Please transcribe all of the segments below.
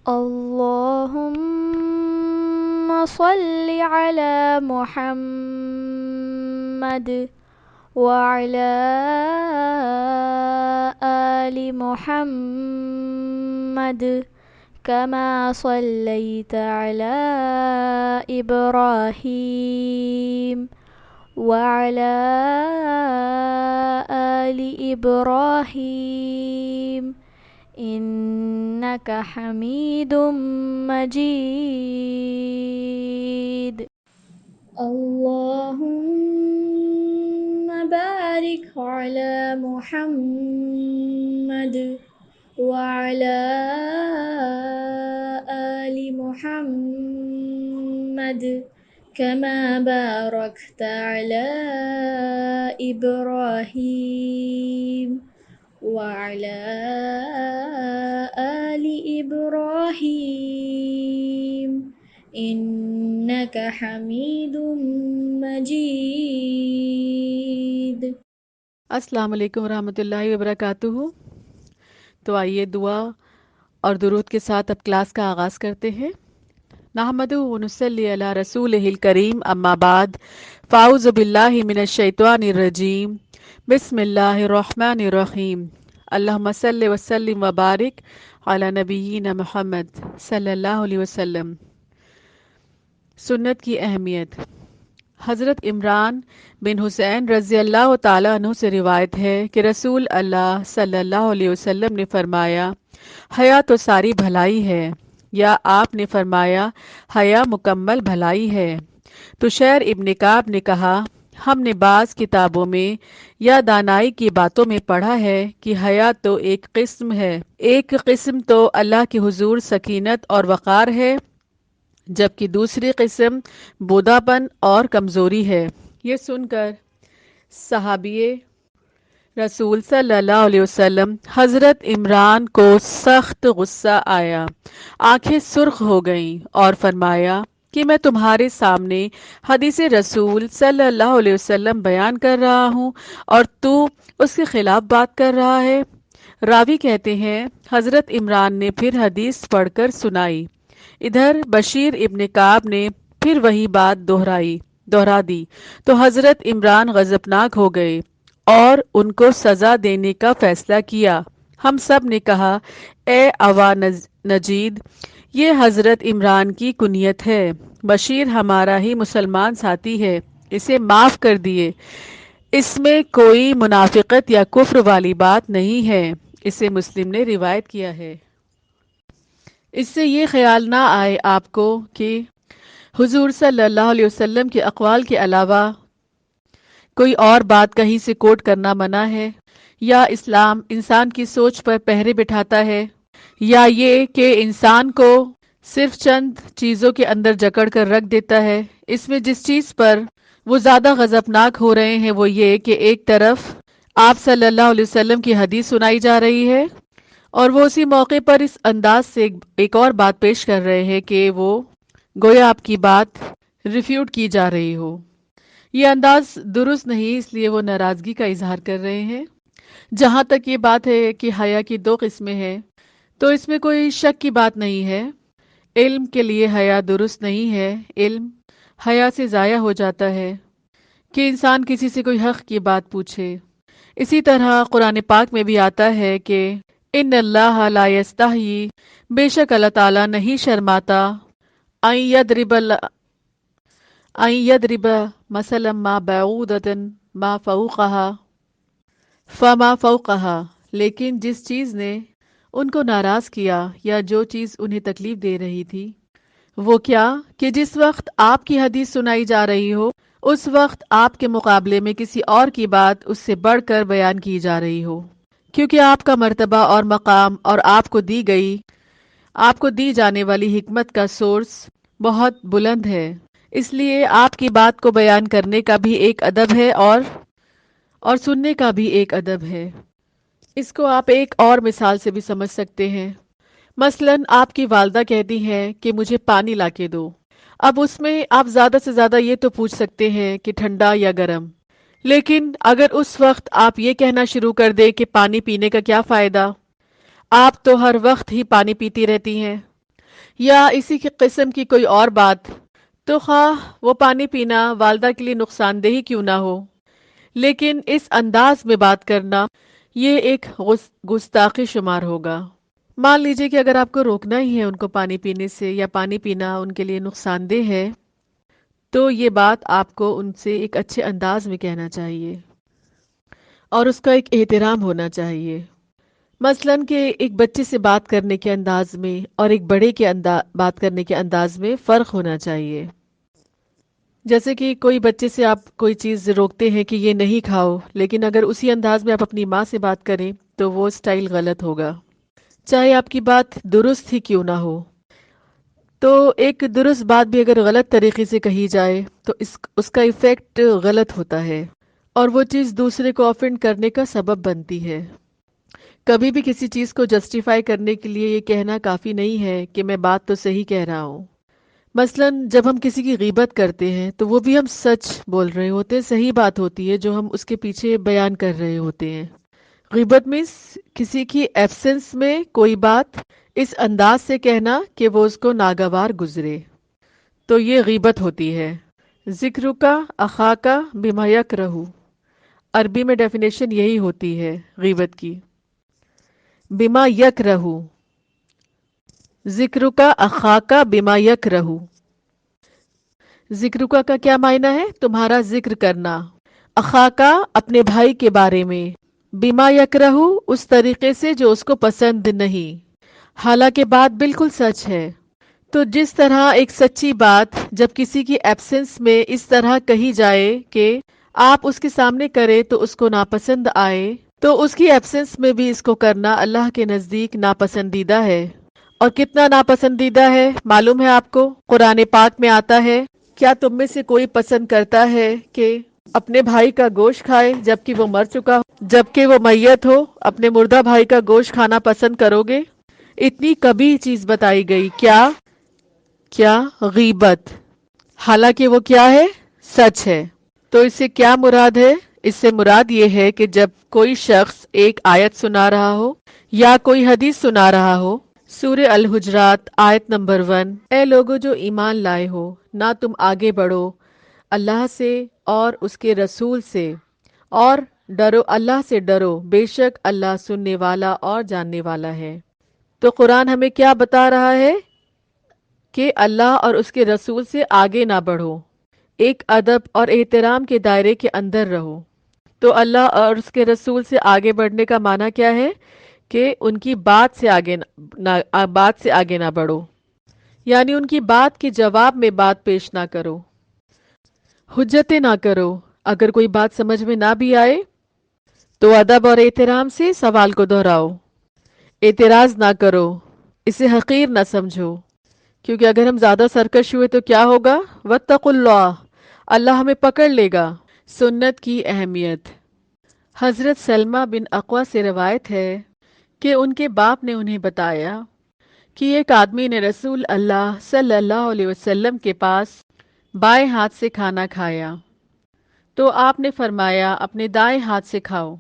اللهم صل على محمد وعلى آل محمد كما صليت على إبراهيم وعلى آل إبراهيم إنك حميد مجيد. اللهم بارك على محمد وعلى آل محمد كما باركت على إبراهيم وعلى آل إبراهيم إنك حميد مجيد. السلام علیکم ورحمۃ اللہ وبرکاتہ۔ تو آئیے دعا اور درود کے ساتھ اب کلاس کا آغاز کرتے ہیں۔ نحمدہ و نصلی علی رسولہ الکریم، اما بعد، فاعوذ باللہ من الشیطان الرجیم، بسم اللہ الرحمن الرحیم، اللہم صلی وسلم وبارک علی نبینا محمد صلی اللہ علیہ وسلم۔ سنت کی اہمیت۔ حضرت عمران بن حسین رضی اللہ تعالیٰ عنہ سے روایت ہے کہ رسول اللہ صلی اللہ علیہ وسلم نے فرمایا، حیا تو ساری بھلائی ہے، یا آپ نے فرمایا حیا مکمل بھلائی ہے۔ تو شیر ابن کعب نے کہا، ہم نے بعض کتابوں میں یا دانائی کی باتوں میں پڑھا ہے کہ حیا تو ایک قسم ہے، ایک قسم تو اللہ کے حضور سکینت اور وقار ہے، جبکہ دوسری قسم بوداپن اور کمزوری ہے۔ یہ سن کر صحابی رسول صلی اللہ علیہ وسلم حضرت عمران کو سخت غصہ آیا، آنکھیں سرخ ہو گئیں اور فرمایا کہ میں تمہارے سامنے حدیث رسول صلی اللہ علیہ وسلم بیان کر رہا ہوں اور تو اس کے خلاف بات کر رہا ہے۔ راوی کہتے ہیں حضرت عمران نے پھر حدیث پڑھ کر سنائی۔ ادھر بشیر ابن کعب نے پھر وہی بات دہرا دی تو حضرت عمران غضبناک ہو گئے اور ان کو سزا دینے کا فیصلہ کیا۔ ہم سب نے کہا، اے اوا نجید، یہ حضرت عمران کی کنیت ہے، بشیر ہمارا ہی مسلمان ساتھی ہے، اسے معاف کر دیے، اس میں کوئی منافقت یا کفر والی بات نہیں ہے۔ اسے مسلم نے روایت کیا ہے۔ اس سے یہ خیال نہ آئے آپ کو کہ حضور صلی اللہ علیہ وسلم کے اقوال کے علاوہ کوئی اور بات کہیں سے کوٹ کرنا منع ہے، یا اسلام انسان کی سوچ پر پہرے بٹھاتا ہے، یا یہ کہ انسان کو صرف چند چیزوں کے اندر جکڑ کر رکھ دیتا ہے۔ اس میں جس چیز پر وہ زیادہ غضبناک ہو رہے ہیں وہ یہ کہ ایک طرف آپ صلی اللہ علیہ وسلم کی حدیث سنائی جا رہی ہے اور وہ اسی موقع پر اس انداز سے ایک اور بات پیش کر رہے ہیں کہ وہ گویا آپ کی بات ریفیوٹ کی جا رہی ہو۔ یہ انداز درست نہیں، اس لیے وہ ناراضگی کا اظہار کر رہے ہیں۔ جہاں تک یہ بات ہے کہ حیا کی دو قسمیں ہیں، تو اس میں کوئی شک کی بات نہیں ہے۔ علم کے لیے حیا درست نہیں ہے، علم حیا سے ضائع ہو جاتا ہے کہ انسان کسی سے کوئی حق کی بات پوچھے۔ اسی طرح قرآن پاک میں بھی آتا ہے کہ ان اللہ لا یستحیی، بے شک اللہ تعالیٰ نہیں شرماتا، ان یضرب مثلا ما بعودۃ ما فوقہا فما فوقہا، لیکن جس چیز نے ان کو ناراض کیا یا جو چیز انہیں تکلیف دے رہی تھی، وہ کیا کہ جس وقت آپ کی حدیث سنائی جا رہی ہو اس وقت آپ کے مقابلے میں کسی اور کی بات اس سے بڑھ کر بیان کی جا رہی ہو، کیونکہ آپ کا مرتبہ اور مقام اور آپ کو دی جانے والی حکمت کا سورس بہت بلند ہے، اس لیے آپ کی بات کو بیان کرنے کا بھی ایک ادب ہے اور سننے کا بھی ایک ادب ہے۔ اس کو آپ ایک اور مثال سے بھی سمجھ سکتے ہیں۔ مثلاً آپ کی والدہ کہتی ہیں کہ مجھے پانی لا کے دو، اب اس میں آپ زیادہ سے زیادہ یہ تو پوچھ سکتے ہیں کہ ٹھنڈا یا گرم، لیکن اگر اس وقت آپ یہ کہنا شروع کر دیں کہ پانی پینے کا کیا فائدہ، آپ تو ہر وقت ہی پانی پیتی رہتی ہیں، یا اسی کی قسم کی کوئی اور بات، تو خواہ وہ پانی پینا والدہ کے لیے نقصان دہ کیوں نہ ہو، لیکن اس انداز میں بات کرنا یہ ایک گستاخی شمار ہوگا۔ مان لیجئے کہ اگر آپ کو روکنا ہی ہے ان کو پانی پینے سے، یا پانی پینا ان کے لیے نقصان دہ ہے، تو یہ بات آپ کو ان سے ایک اچھے انداز میں کہنا چاہیے اور اس کا ایک احترام ہونا چاہیے۔ مثلاً کہ ایک بچے سے بات کرنے کے انداز میں اور ایک بڑے کے بات کرنے کے انداز میں فرق ہونا چاہیے۔ جیسے کہ کوئی بچے سے آپ کوئی چیز روکتے ہیں کہ یہ نہیں کھاؤ، لیکن اگر اسی انداز میں آپ اپنی ماں سے بات کریں تو وہ سٹائل غلط ہوگا، چاہے آپ کی بات درست ہی کیوں نہ ہو۔ تو ایک درست بات بھی اگر غلط طریقے سے کہی جائے تو اس کا ایفیکٹ غلط ہوتا ہے، اور وہ چیز دوسرے کو آفینڈ کرنے کا سبب بنتی ہے۔ کبھی بھی کسی چیز کو جسٹیفائی کرنے کے لیے یہ کہنا کافی نہیں ہے کہ میں بات تو صحیح کہہ رہا ہوں۔ مثلاً جب ہم کسی کی غیبت کرتے ہیں تو وہ بھی ہم سچ بول رہے ہوتے ہیں، صحیح بات ہوتی ہے جو ہم اس کے پیچھے بیان کر رہے ہوتے ہیں۔ غیبت مینس کسی کی ایبسنس میں کوئی بات اس انداز سے کہنا کہ وہ اس کو ناگوار گزرے، تو یہ غیبت ہوتی ہے۔ ذکر کا اخاکا بما یکرہ، عربی میں ڈیفینیشن یہی ہوتی ہے غیبت کی، بما یکرہ، ذکر کا اخاکا بما یکرہ۔ ذکر کا کیا معنی ہے؟ تمہارا ذکر کرنا، اخاکا اپنے بھائی کے بارے میں، بما یکرہ اس طریقے سے جو اس کو پسند نہیں، حالانکہ بات بالکل سچ ہے۔ تو جس طرح ایک سچی بات جب کسی کی ایبسنس میں اس طرح کہی جائے کہ آپ اس کے سامنے کریں تو اس کو ناپسند آئے، تو اس کی ایبسنس میں بھی اس کو کرنا اللہ کے نزدیک ناپسندیدہ ہے۔ اور کتنا ناپسندیدہ ہے معلوم ہے آپ کو؟ قرآن پاک میں آتا ہے، کیا تم میں سے کوئی پسند کرتا ہے کہ اپنے بھائی کا گوشت کھائے جبکہ وہ مر چکا ہو، جبکہ وہ میت ہو؟ اپنے مردہ بھائی کا گوشت کھانا پسند کرو گے؟ اتنی کبھی چیز بتائی گئی، کیا غیبت، حالانکہ وہ کیا ہے؟ سچ ہے۔ تو اس سے کیا مراد ہے؟ اس سے مراد یہ ہے کہ جب کوئی شخص ایک آیت سنا رہا ہو یا کوئی حدیث سنا رہا ہو، سورہ الحجرات آیت نمبر 1، اے لوگو جو ایمان لائے ہو، نہ تم آگے بڑھو اللہ سے اور اس کے رسول سے، اور ڈرو اللہ سے، ڈرو بے شک اللہ سننے والا اور جاننے والا ہے۔ تو قرآن ہمیں کیا بتا رہا ہے کہ اللہ اور اس کے رسول سے آگے نہ بڑھو، ایک ادب اور احترام کے دائرے کے اندر رہو۔ تو اللہ اور اس کے رسول سے آگے بڑھنے کا معنی کیا ہے؟ کہ ان کی بات سے آگے نہ بڑھو، یعنی ان کی بات کے جواب میں بات پیش نہ کرو، حجتیں نہ کرو۔ اگر کوئی بات سمجھ میں نہ بھی آئے تو ادب اور احترام سے سوال کو دہراؤ، اعتراض نہ کرو، اسے حقیر نہ سمجھو، کیونکہ اگر ہم زیادہ سرکش ہوئے تو کیا ہوگا؟ واتقوا اللہ، اللہ ہمیں پکڑ لے گا۔ سنت کی اہمیت۔ حضرت سلمہ بن اقویٰ سے روایت ہے کہ ان کے باپ نے انہیں بتایا کہ ایک آدمی نے رسول اللہ صلی اللہ علیہ وسلم کے پاس بائیں ہاتھ سے کھانا کھایا، تو آپ نے فرمایا اپنے دائیں ہاتھ سے کھاؤ۔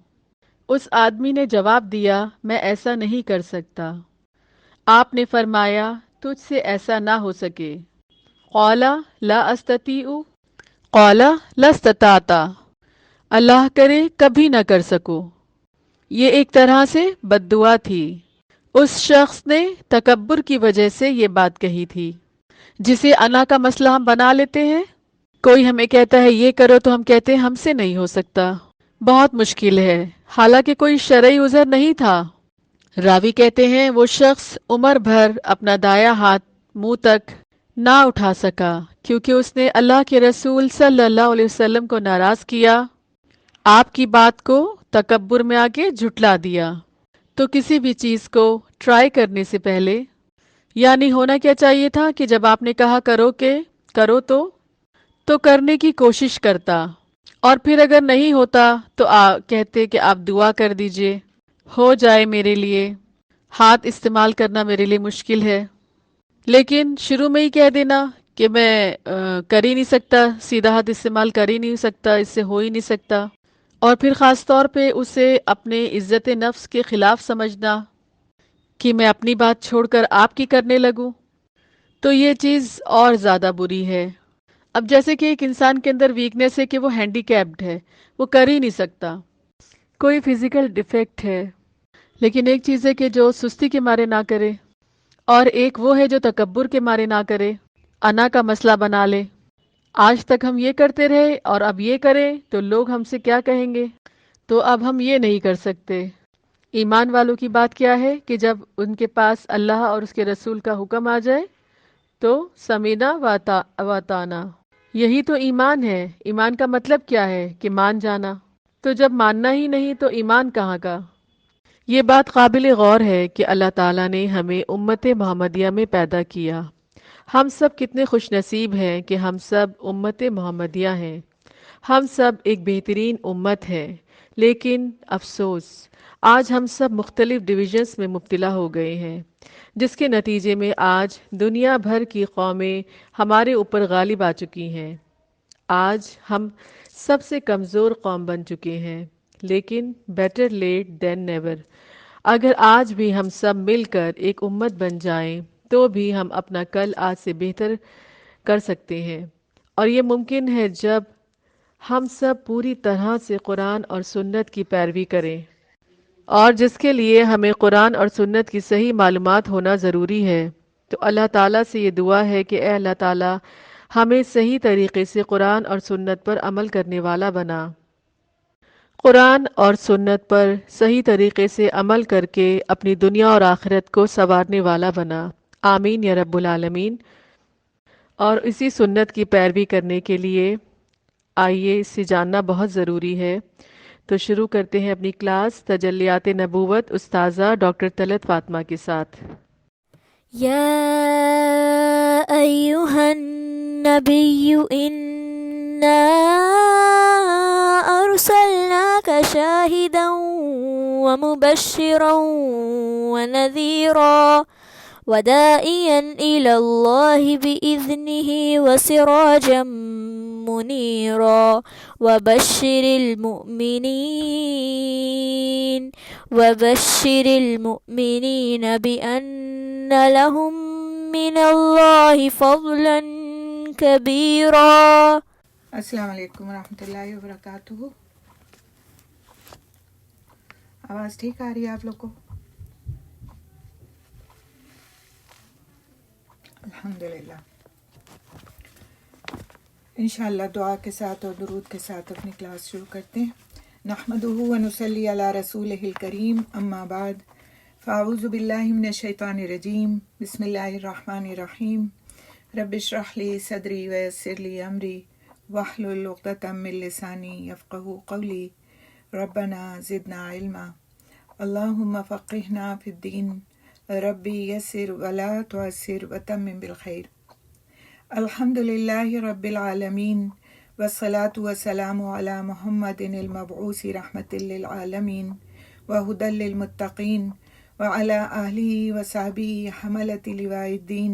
اس آدمی نے جواب دیا میں ایسا نہیں کر سکتا۔ آپ نے فرمایا تجھ سے ایسا نہ ہو سکے۔ قال لا استطیع، قال لا استطعت، اللہ کرے کبھی نہ کر سکو۔ یہ ایک طرح سے بد دعا تھی۔ اس شخص نے تکبر کی وجہ سے یہ بات کہی تھی، جسے انا کا مسئلہ ہم بنا لیتے ہیں۔ کوئی ہمیں کہتا ہے یہ کرو تو ہم کہتے ہیں ہم سے نہیں ہو سکتا، بہت مشکل ہے، حالانکہ کوئی شرعی عذر نہیں تھا۔ راوی کہتے ہیں وہ شخص عمر بھر اپنا دایاں ہاتھ منہ تک نہ اٹھا سکا، کیونکہ اس نے اللہ کے رسول صلی اللہ علیہ وسلم کو ناراض کیا، آپ کی بات کو تکبر میں آ کے جھٹلا دیا۔ تو کسی بھی چیز کو ٹرائی کرنے سے پہلے، یعنی ہونا کیا چاہیے تھا کہ جب آپ نے کہا کرو تو کرنے کی کوشش کرتا، اور پھر اگر نہیں ہوتا تو کہتے کہ آپ دعا کر دیجئے ہو جائے، میرے لیے ہاتھ استعمال کرنا میرے لیے مشکل ہے۔ لیکن شروع میں ہی کہہ دینا کہ میں کر ہی نہیں سکتا، سیدھا ہاتھ استعمال کر ہی نہیں سکتا، اس سے ہو ہی نہیں سکتا، اور پھر خاص طور پہ اسے اپنے عزت نفس کے خلاف سمجھنا کہ میں اپنی بات چھوڑ کر آپ کی کرنے لگوں، تو یہ چیز اور زیادہ بری ہے۔ اب جیسے کہ ایک انسان کے اندر ویکنیس ہے کہ وہ ہینڈی کیپڈ ہے، وہ کر ہی نہیں سکتا، کوئی فزیکل ڈیفیکٹ ہے، لیکن ایک چیز ہے کہ جو سستی کے مارے نہ کرے، اور ایک وہ ہے جو تکبر کے مارے نہ کرے، انا کا مسئلہ بنا لے۔ آج تک ہم یہ کرتے رہے اور اب یہ کریں تو لوگ ہم سے کیا کہیں گے، تو اب ہم یہ نہیں کر سکتے۔ ایمان والوں کی بات کیا ہے کہ جب ان کے پاس اللہ اور اس کے رسول کا حکم آ جائے تو سمینا واتانا، یہی تو ایمان ہے۔ ایمان کا مطلب کیا ہے کہ مان جانا، تو جب ماننا ہی نہیں تو ایمان کہاں کا؟ یہ بات قابل غور ہے کہ اللہ تعالیٰ نے ہمیں امت محمدیہ میں پیدا کیا۔ ہم سب کتنے خوش نصیب ہیں کہ ہم سب امت محمدیہ ہیں، ہم سب ایک بہترین امت ہے، لیکن افسوس آج ہم سب مختلف ڈویژنز میں مبتلا ہو گئے ہیں، جس کے نتیجے میں آج دنیا بھر کی قومیں ہمارے اوپر غالب آ چکی ہیں۔ آج ہم سب سے کمزور قوم بن چکے ہیں، لیکن بیٹر لیٹ دین نیور۔ اگر آج بھی ہم سب مل کر ایک امت بن جائیں تو بھی ہم اپنا کل آج سے بہتر کر سکتے ہیں، اور یہ ممکن ہے جب ہم سب پوری طرح سے قرآن اور سنت کی پیروی کریں، اور جس کے لیے ہمیں قرآن اور سنت کی صحیح معلومات ہونا ضروری ہے۔ تو اللہ تعالیٰ سے یہ دعا ہے کہ اے اللہ تعالیٰ ہمیں صحیح طریقے سے قرآن اور سنت پر عمل کرنے والا بنا، قرآن اور سنت پر صحیح طریقے سے عمل کر کے اپنی دنیا اور آخرت کو سنوارنے والا بنا، آمین یا رب العالمین۔ اور اسی سنت کی پیروی کرنے کے لیے آئیے اس سے جاننا بہت ضروری ہے۔ تو شروع کرتے ہیں اپنی کلاس تجلیات نبوت استاذہ ڈاکٹر طلعت فاطمہ کے ساتھ۔ يا أيها النبي إنا أرسلناك شاهدا ومبشرا ونذيرا وداعيا إلى الله بإذنه وسراجا منيرا وبشر المؤمنين بأن لهم من الله فضلا كبيرا۔ السلام علیکم ورحمۃ اللہ وبرکاتہ۔ آواز ٹھیک آ رہی ہے آپ لوگ کو؟ الحمدللہ۔ انشاءاللہ دعا کے ساتھ اور درود کے ساتھ اپنی کلاس شروع کرتے ہیں۔ نحمدہ ونصلی علی رسولہ الکریم، اما بعد، فاعوذ باللہ من الشیطان الرجیم، بسم اللہ الرحمن الرحیم۔ رب اشرح لی صدری ویسر لی امری واحلل عقدۃ من لسانی یفقہوا قولی، ربنا زدنا علما، اللہم فقہنا فی الدین، ربی یسر ولا تعسر وتمم بالخیر۔ الحمد للہ رب العالمین، والصلاة والسلام علی محمد المبعوث رحمۃ للعالمین وہدی للمتقین، وعلی آلہ وصحبہ حملۃ لواء الدین،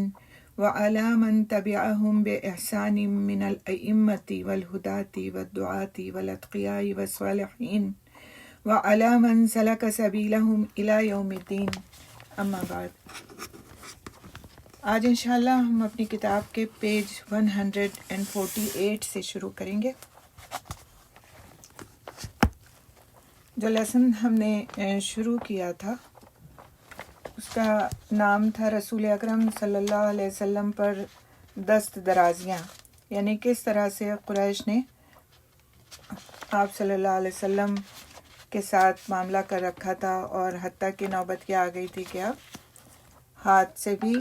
وعلی من تبعہم بإحسان من الأئمة والہداة والدعاة والاتقیاء والصالحین، وعلی من سلک سبیلہم الی یوم الدین، اما بعد۔ آج انشاءاللہ ہم اپنی کتاب کے پیج 148 سے شروع کریں گے۔ جو لیسن ہم نے شروع کیا تھا اس کا نام تھا رسول اکرم صلی اللہ علیہ وسلم پر دست درازیاں، یعنی کس طرح سے قریش نے آپ صلی اللہ علیہ وسلم کے ساتھ معاملہ کر رکھا تھا، اور حتیٰ کہ نوبت کیا آ گئی تھی کہ آپ ہاتھ سے بھی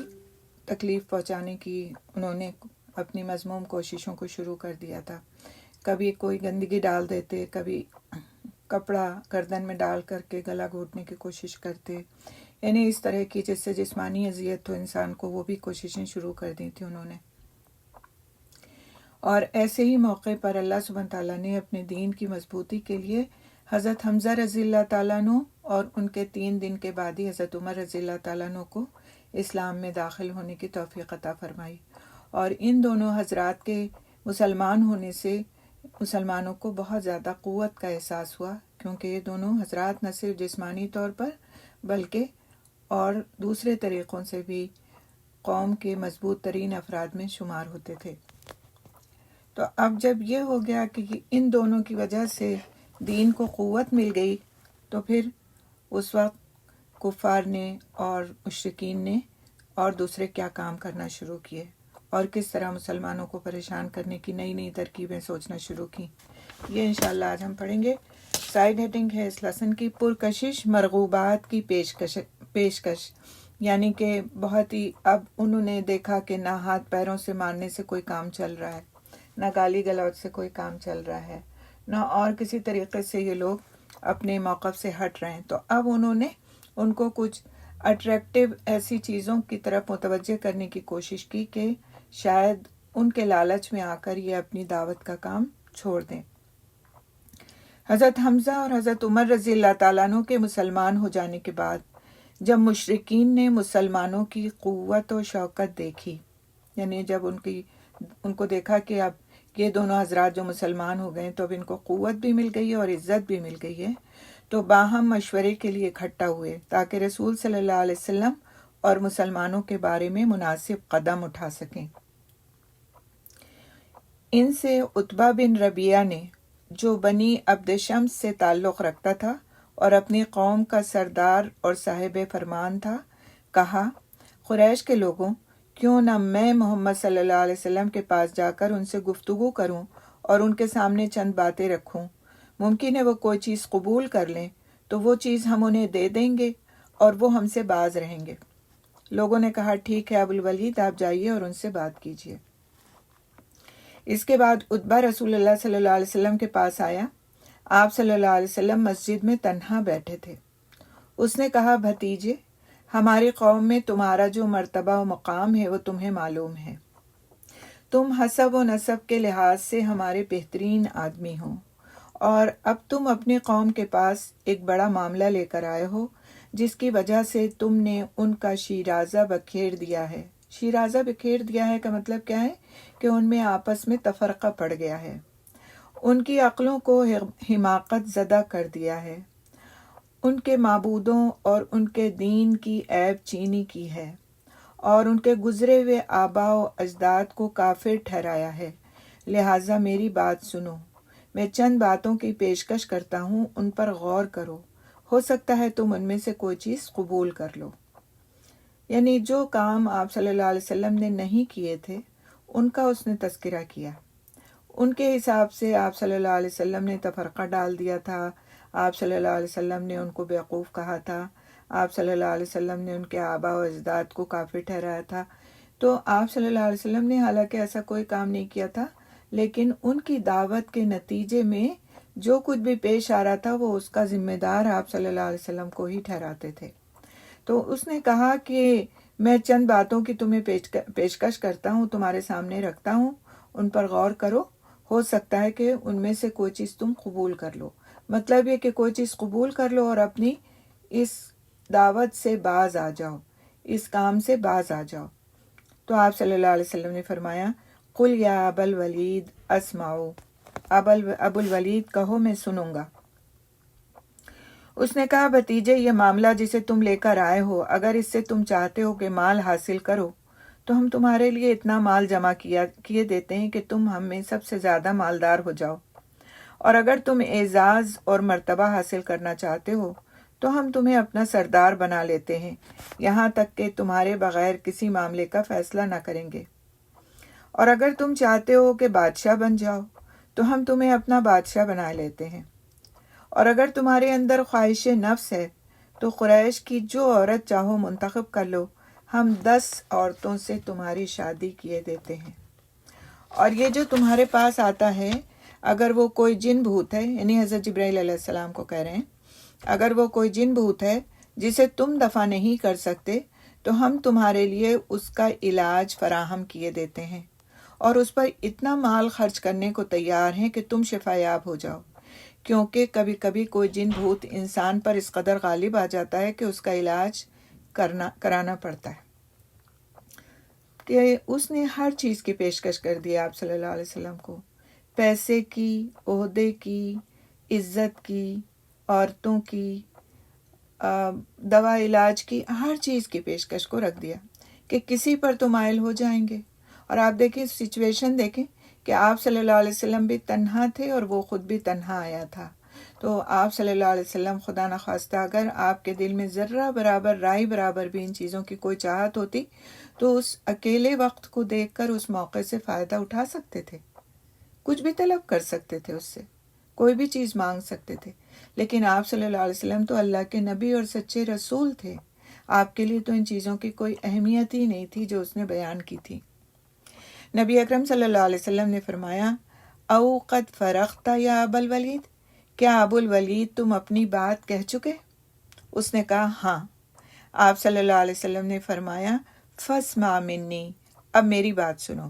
تکلیف پہنچانے کی انہوں نے اپنی مذموم کوششوں کو شروع کر دیا تھا۔ کبھی کوئی گندگی ڈال دیتے، کبھی کپڑا گردن میں ڈال کر کے گلا گھونٹنے کی کوشش کرتے، یعنی اس طرح کی جس سے جسمانی اذیت ہو انسان کو، وہ بھی کوششیں شروع کر دی تھی انہوں نے۔ اور ایسے ہی موقع پر اللہ سبحانہ تعالیٰ نے اپنے دین کی مضبوطی کے لیے حضرت حمزہ رضی اللہ تعالیٰ عنہ اور ان کے 3 دن کے بعد ہی حضرت عمر رضی اللہ تعالیٰ عنہ کو اسلام میں داخل ہونے کی توفیق عطا فرمائی، اور ان دونوں حضرات کے مسلمان ہونے سے مسلمانوں کو بہت زیادہ قوت کا احساس ہوا، کیونکہ یہ دونوں حضرات نہ صرف جسمانی طور پر بلکہ اور دوسرے طریقوں سے بھی قوم کے مضبوط ترین افراد میں شمار ہوتے تھے۔ تو اب جب یہ ہو گیا کہ ان دونوں کی وجہ سے دین کو قوت مل گئی، تو پھر اس وقت کفار نے اور مشرکین نے اور دوسرے کیا کام کرنا شروع کیے اور کس طرح مسلمانوں کو پریشان کرنے کی نئی نئی ترکیبیں سوچنا شروع کی، یہ انشاءاللہ آج ہم پڑھیں گے۔ سائیڈ ہیڈنگ ہے اس لیسن کی پرکشش مرغوبات کی پیشکش، یعنی کہ بہت ہی اب انہوں نے دیکھا کہ نہ ہاتھ پیروں سے مارنے سے کوئی کام چل رہا ہے، نہ گالی گلوچ سے کوئی کام چل رہا ہے، نہ اور کسی طریقے سے یہ لوگ اپنے موقف سے ہٹ رہے ہیں۔ تو اب انہوں نے ان کو کچھ اٹریکٹیو ایسی چیزوں کی طرف متوجہ کرنے کی کوشش کی کہ شاید ان کے لالچ میں آ کر یہ اپنی دعوت کا کام چھوڑ دیں۔ حضرت حمزہ اور حضرت عمر رضی اللہ تعالیٰ عنہ کے مسلمان ہو جانے کے بعد جب مشرکین نے مسلمانوں کی قوت و شوکت دیکھی، یعنی جب ان کو دیکھا کہ اب یہ دونوں حضرات جو مسلمان ہو گئے تو اب ان کو قوت بھی مل گئی ہے اور عزت بھی مل گئی ہے، تو باہم مشورے کے لیے اکٹھا ہوئے تاکہ رسول صلی اللہ علیہ وسلم اور مسلمانوں کے بارے میں مناسب قدم اٹھا سکیں۔ ان سے عتبہ بن ربیعہ نے، جو بنی عبد شمس سے تعلق رکھتا تھا اور اپنی قوم کا سردار اور صاحب فرمان تھا، کہا، قریش کے لوگوں، کیوں نہ میں محمد صلی اللہ علیہ وسلم کے پاس جا کر ان سے گفتگو کروں اور ان کے سامنے چند باتیں رکھوں، ممکن ہے وہ کوئی چیز قبول کر لیں تو وہ چیز ہم انہیں دے دیں گے اور وہ ہم سے باز رہیں گے۔ لوگوں نے کہا، ٹھیک ہے ابوالولید، آپ جائیے اور ان سے بات کیجیے۔ اس کے بعد عتبہ رسول اللہ صلی اللہ علیہ وسلم کے پاس آیا۔ آپ صلی اللہ علیہ وسلم مسجد میں تنہا بیٹھے تھے۔ اس نے کہا، بھتیجے، ہماری قوم میں تمہارا جو مرتبہ و مقام ہے وہ تمہیں معلوم ہے۔ تم حسب و نسب کے لحاظ سے ہمارے بہترین آدمی ہو، اور اب تم اپنی قوم کے پاس ایک بڑا معاملہ لے کر آئے ہو جس کی وجہ سے تم نے ان کا شیرازہ بکھیر دیا ہے۔ شیرازہ بکھیر دیا ہے کا مطلب کیا ہے؟ کہ ان میں آپس میں تفرقہ پڑ گیا ہے، ان کی عقلوں کو حماقت زدہ کر دیا ہے، ان کے معبودوں اور ان کے دین کی عیب چینی کی ہے، اور ان کے گزرے ہوئے آباء و اجداد کو کافر ٹھہرایا ہے۔ لہٰذا میری بات سنو، میں چند باتوں کی پیشکش کرتا ہوں، ان پر غور کرو، ہو سکتا ہے تم ان میں سے کوئی چیز قبول کر لو۔ یعنی جو کام آپ صلی اللہ علیہ وسلم نے نہیں کیے تھے ان کا اس نے تذکرہ کیا۔ ان کے حساب سے آپ صلی اللہ علیہ وسلم نے تفرقہ ڈال دیا تھا، آپ صلی اللہ علیہ وسلم نے ان کو بیوقوف کہا تھا، آپ صلی اللہ علیہ وسلم نے ان کے آباء و اجداد کو کافر ٹھہرایا تھا۔ تو آپ صلی اللہ علیہ وسلم نے حالانکہ ایسا کوئی کام نہیں کیا تھا، لیکن ان کی دعوت کے نتیجے میں جو کچھ بھی پیش آ رہا تھا وہ اس کا ذمہ دار آپ صلی اللہ علیہ وسلم کو ہی ٹھہراتے تھے۔ تو اس نے کہا کہ میں چند باتوں کی تمہیں پیشکش کرتا ہوں، تمہارے سامنے رکھتا ہوں، ان پر غور کرو، ہو سکتا ہے کہ ان میں سے کوئی چیز تم قبول کر لو۔ مطلب یہ کہ کوئی چیز قبول کر لو اور اپنی اس دعوت سے باز آ جاؤ، اس کام سے باز آ جاؤ۔ تو آپ صلی اللہ علیہ وسلم نے فرمایا، قل یا ابا الولید اسمعوا، ابو الولید کہو میں سنوں گا۔ اس نے کہا، بھتیجے، یہ معاملہ جسے تم لے کر آئے ہو، اگر اس سے تم چاہتے ہو کہ مال حاصل کرو تو ہم تمہارے لیے اتنا مال جمع کیے دیتے ہیں کہ تم ہم میں سب سے زیادہ مالدار ہو جاؤ، اور اگر تم اعزاز اور مرتبہ حاصل کرنا چاہتے ہو تو ہم تمہیں اپنا سردار بنا لیتے ہیں، یہاں تک کہ تمہارے بغیر کسی معاملے کا فیصلہ نہ کریں گے، اور اگر تم چاہتے ہو کہ بادشاہ بن جاؤ تو ہم تمہیں اپنا بادشاہ بنا لیتے ہیں، اور اگر تمہارے اندر خواہش نفس ہے تو قریش کی جو عورت چاہو منتخب کر لو، ہم 10 عورتوں سے تمہاری شادی کیے دیتے ہیں، اور یہ جو تمہارے پاس آتا ہے اگر وہ کوئی جن بھوت ہے، یعنی حضرت جبرائیل علیہ السلام کو کہہ رہے ہیں، اگر وہ کوئی جن بھوت ہے جسے تم دفع نہیں کر سکتے تو ہم تمہارے لیے اس کا علاج فراہم کیے دیتے ہیں، اور اس پر اتنا مال خرچ کرنے کو تیار ہیں کہ تم شفا یاب ہو جاؤ، کیونکہ کبھی کبھی کوئی جن بھوت انسان پر اس قدر غالب آ جاتا ہے کہ اس کا علاج کرانا پڑتا ہے۔ کہ اس نے ہر چیز کی پیشکش کر دی آپ صلی اللہ علیہ وسلم کو، پیسے کی، عہدے کی، عزت کی، عورتوں کی، دوا علاج کی، ہر چیز کی پیشکش کو رکھ دیا کہ کسی پر تو مائل ہو جائیں گے. اور آپ دیکھیں سچویشن دیکھیں کہ آپ صلی اللہ علیہ وسلم بھی تنہا تھے اور وہ خود بھی تنہا آیا تھا. تو آپ صلی اللہ علیہ وسلم خدا نخواستہ اگر آپ کے دل میں ذرہ برابر رائی برابر بھی ان چیزوں کی کوئی چاہت ہوتی تو اس اکیلے وقت کو دیکھ کر اس موقع سے فائدہ اٹھا سکتے تھے، کچھ بھی طلب کر سکتے تھے، اس سے کوئی بھی چیز مانگ سکتے تھے. لیکن آپ صلی اللہ علیہ وسلم تو اللہ کے نبی اور سچے رسول تھے. آپ کے لیے تو ان چیزوں کی کوئی اہمیت ہی نہیں تھی جو اس نے بیان کی تھی. نبی اکرم صلی اللہ علیہ وسلم نے فرمایا او قد فرغت یا ابا الولید، کیا ابو الولید تم اپنی بات کہہ چکے؟ اس نے کہا ہاں. آپ صلی اللہ علیہ وسلم نے فرمایا فاسمع منی، اب میری بات سنو.